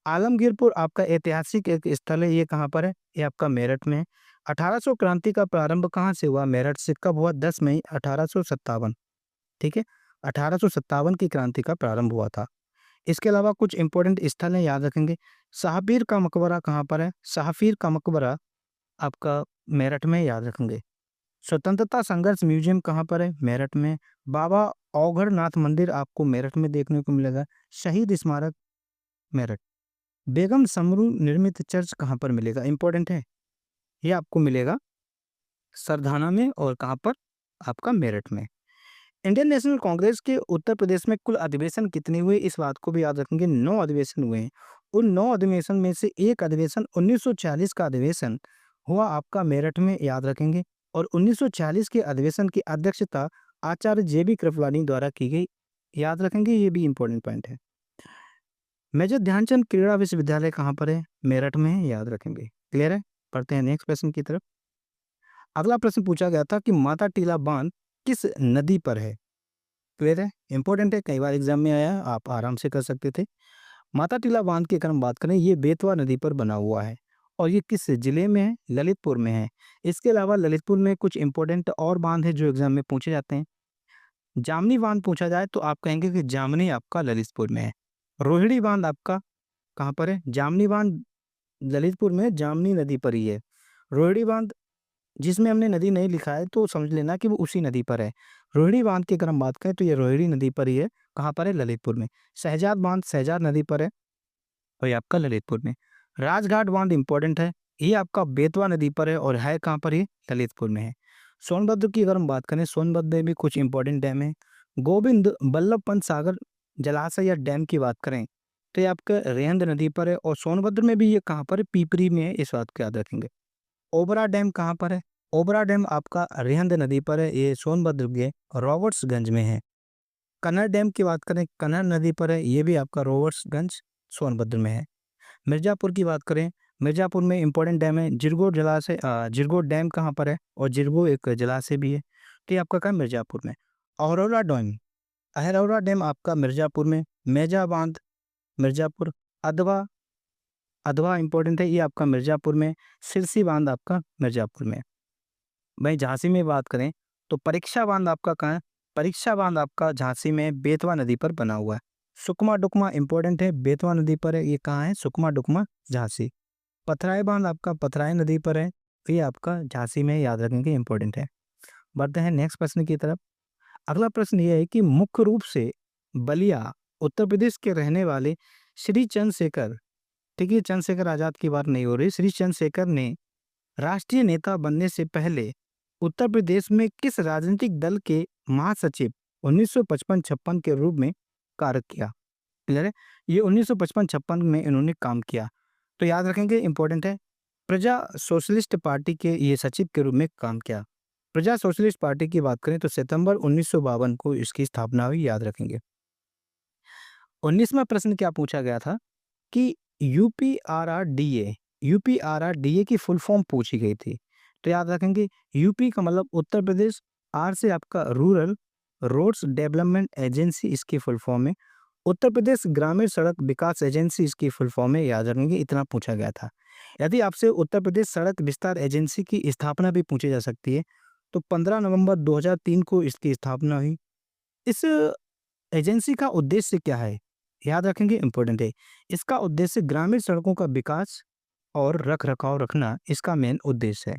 आलमगीरपुर आपका ऐतिहासिक एक स्थल है, ये कहाँ पर है? ये आपका मेरठ में है। 1800 क्रांति का प्रारंभ कहाँ से हुआ? मेरठ से। कब हुआ? 10 मई 1857। ठीक है, 1857 की क्रांति का प्रारंभ हुआ था। इसके अलावा कुछ इंपॉर्टेंट स्थल हैं, याद रखेंगे। शाहपीर का मकबरा कहाँ पर है? शाहपीर का मकबरा आपका मेरठ में, याद रखेंगे। स्वतंत्रता संघर्ष म्यूजियम कहाँ पर है? मेरठ में। बाबा औघड़नाथ मंदिर आपको मेरठ में देखने को मिलेगा। शहीद स्मारक मेरठ। बेगम समरू निर्मित चर्च कहाँ पर मिलेगा? इंपॉर्टेंट है, ये आपको मिलेगा सरधाना में, और कहाँ पर? आपका मेरठ में। इंडियन नेशनल कांग्रेस के उत्तर प्रदेश में कुल अधिवेशन कितने हुए? इस बात को भी याद रखेंगे। 9 अधिवेशन हुए हैं। उन 9 अधिवेशन में से एक अधिवेशन 1940 का अधिवेशन हुआ आपका मेरठ में, याद रखेंगे। और 1940 के अधिवेशन की अध्यक्षता आचार्य जेबी कृपलानी द्वारा की गई, याद रखेंगे, ये भी इंपॉर्टेंट पॉइंट है। मेजर ध्यानचंद क्रीड़ा विश्वविद्यालय कहाँ पर है? मेरठ में है, याद रखेंगे। क्लियर है? पढ़ते हैं नेक्स्ट प्रश्न की तरफ। अगला प्रश्न पूछा गया था कि माता टीला बांध किस नदी पर है? क्लियर है? इंपॉर्टेंट है, कई बार एग्जाम में आया, आप आराम से कर सकते थे। माता टीला बांध की अगर हम बात करें, ये बेतवा नदी पर बना हुआ है, और ये किस जिले में है? ललितपुर में है। इसके अलावा ललितपुर में कुछ इंपॉर्टेंट और बांध है जो एग्जाम में पूछे जाते हैं। जामनी बांध पूछा जाए तो आप कहेंगे कि जामनी आपका ललितपुर में है। रोहिणी बांध आपका कहाँ पर है? जामनी बांध ललितपुर में, जामनी नदी पर ही है। रोहिणी बांध जिसमें हमने नदी नहीं लिखा है तो समझ लेना कि वो उसी नदी पर है। रोहिणी बांध की अगर हम बात करें तो ये रोहिणी नदी पर ही है। कहाँ पर है? ललितपुर में। शहजाद बांध शहजाद नदी पर है, और ये आपका ललितपुर में। राजघाट बांध इंपॉर्टेंट है, ये आपका बेतवा नदी पर है, और है कहाँ पर? ये ललितपुर में है। सोनभद्र की अगर हम बात करें, सोनभद्र में भी कुछ इंपॉर्टेंट डैम है। गोविंद बल्लभ पंत सागर जलाशय या डैम की बात करें तो ये आपका रेहंद नदी पर है, और सोनभद्र में भी ये कहाँ पर है? पीपरी में है, इस बात को याद रखेंगे। ओबरा डैम कहाँ पर है? ओबरा डैम आपका रिहंद नदी पर है, ये सोनभद्र के रॉबर्ट्सगंज में है। कन्नड़ डैम की बात करें, कन्नड़ नदी पर है, ये भी आपका रॉबर्ट्सगंज सोनभद्र में है। मिर्जापुर की बात करें, मिर्जापुर में इंपॉर्टेंट डैम है जिरगो जलाशय। जिरगो डैम कहाँ पर है? और जिरगो एक जलाशय भी है, तो ये आपका कहाँ? मिर्जापुर में। अहरौरा डैम, अहरौरा डैम आपका मिर्जापुर में। मेजा बांध मिर्जापुर। अधवा, अधवा इंपॉर्टेंट है, ये आपका मिर्जापुर में। सिरसी बांध आपका मिर्जापुर में। वहीं झांसी में बात करें तो परीक्षा बांध आपका कहाँ है? परीक्षा बांध आपका झांसी में बेतवा नदी पर बना हुआ है। सुकमा डुकमा इंपॉर्टेंट है, बेतवा नदी पर है, ये कहाँ है? सुकमा डुकमा झांसी। पथराई बांध आपका पथराई नदी पर है, तो ये आपका झांसी में, याद रखेंगे, इंपॉर्टेंट है। बढ़ते हैं नेक्स्ट प्रश्न की तरफ। अगला प्रश्न ये है कि मुख्य रूप से बलिया उत्तर प्रदेश के रहने वाले श्री चंद्रशेखर, ठीक है, चंद्रशेखर आजाद की बात नहीं हो रही, श्री चंद्रशेखर ने राष्ट्रीय नेता बनने से पहले उत्तर प्रदेश में किस राजनीतिक दल के महासचिव 1955-56 के रूप में कार्य किया? क्लियर है? ये 1955-56 में इन्होंने काम किया, तो याद रखेंगे, इंपॉर्टेंट है। प्रजा सोशलिस्ट पार्टी के ये सचिव के रूप में काम किया। प्रजा सोशलिस्ट पार्टी की बात करें तो सितंबर 1952 को इसकी स्थापना हुई, याद रखेंगे। 19वां प्रश्न क्या पूछा गया था कि यूपीआरआरडीए, यूपीआरआरडीए की फुल फॉर्म पूछी गई थी, तो याद रखेंगे यूपी का मतलब उत्तर प्रदेश, आर से आपका रूरल रोड्स डेवलपमेंट एजेंसी इसकी फुल फॉर्म है। उत्तर प्रदेश ग्रामीण सड़क विकास एजेंसी इसकी फुल फॉर्म है, याद रखेंगे, इतना पूछा गया था। यदि आपसे उत्तर प्रदेश सड़क विस्तार एजेंसी की स्थापना भी पूछी जा सकती है तो 15 नवंबर 2003 को इसकी स्थापना हुई। इस एजेंसी का उद्देश्य क्या है? याद रखेंगे, इंपॉर्टेंट है। इसका उद्देश्य ग्रामीण सड़कों का विकास और रख रखाव रखना इसका मेन उद्देश्य है।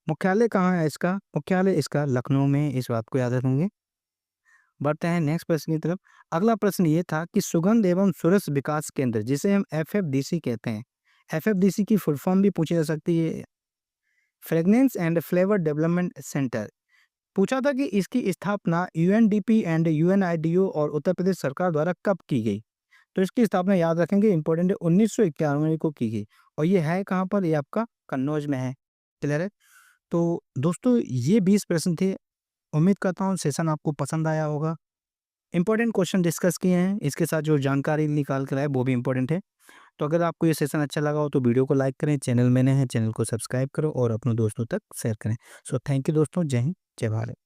मुख्यालय कहाँ है इसका? मुख्यालय इसका लखनऊ में, इस बात को याद रखेंगे। बढ़ते हैं नेक्स्ट प्रश्न की तरफ। अगला प्रश्न ये था कि सुगंध एवं सुरस विकास केंद्र, जिसे हम एफएफडीसी कहते हैं, एफएफडीसी की फुल फॉर्म भी पूछी जा सकती है, fragrance and flavour development centre. पूछा था कि इसकी स्थापना यूएनडीपी एंड यूएनआईडीओ और उत्तर प्रदेश सरकार द्वारा कब की गई? तो इसकी स्थापना, याद रखेंगे, इंपॉर्टेंट है, 1991 को की गई, और ये है कहाँ पर? ये आपका कन्नौज में है। क्लियर है? तो दोस्तों ये 20 प्रश्न थे। उम्मीद करता हूँ सेशन आपको पसंद आया होगा। इंपॉर्टेंट क्वेश्चन डिस्कस किए हैं, इसके साथ जो जानकारी निकाल कर आए वो भी इंपॉर्टेंट है। तो अगर आपको ये सेशन अच्छा लगा हो तो वीडियो को लाइक करें, चैनल में नए हैं चैनल को सब्सक्राइब करो और अपने दोस्तों तक शेयर करें। सो थैंक यू दोस्तों, जय हिंद, जय भारत।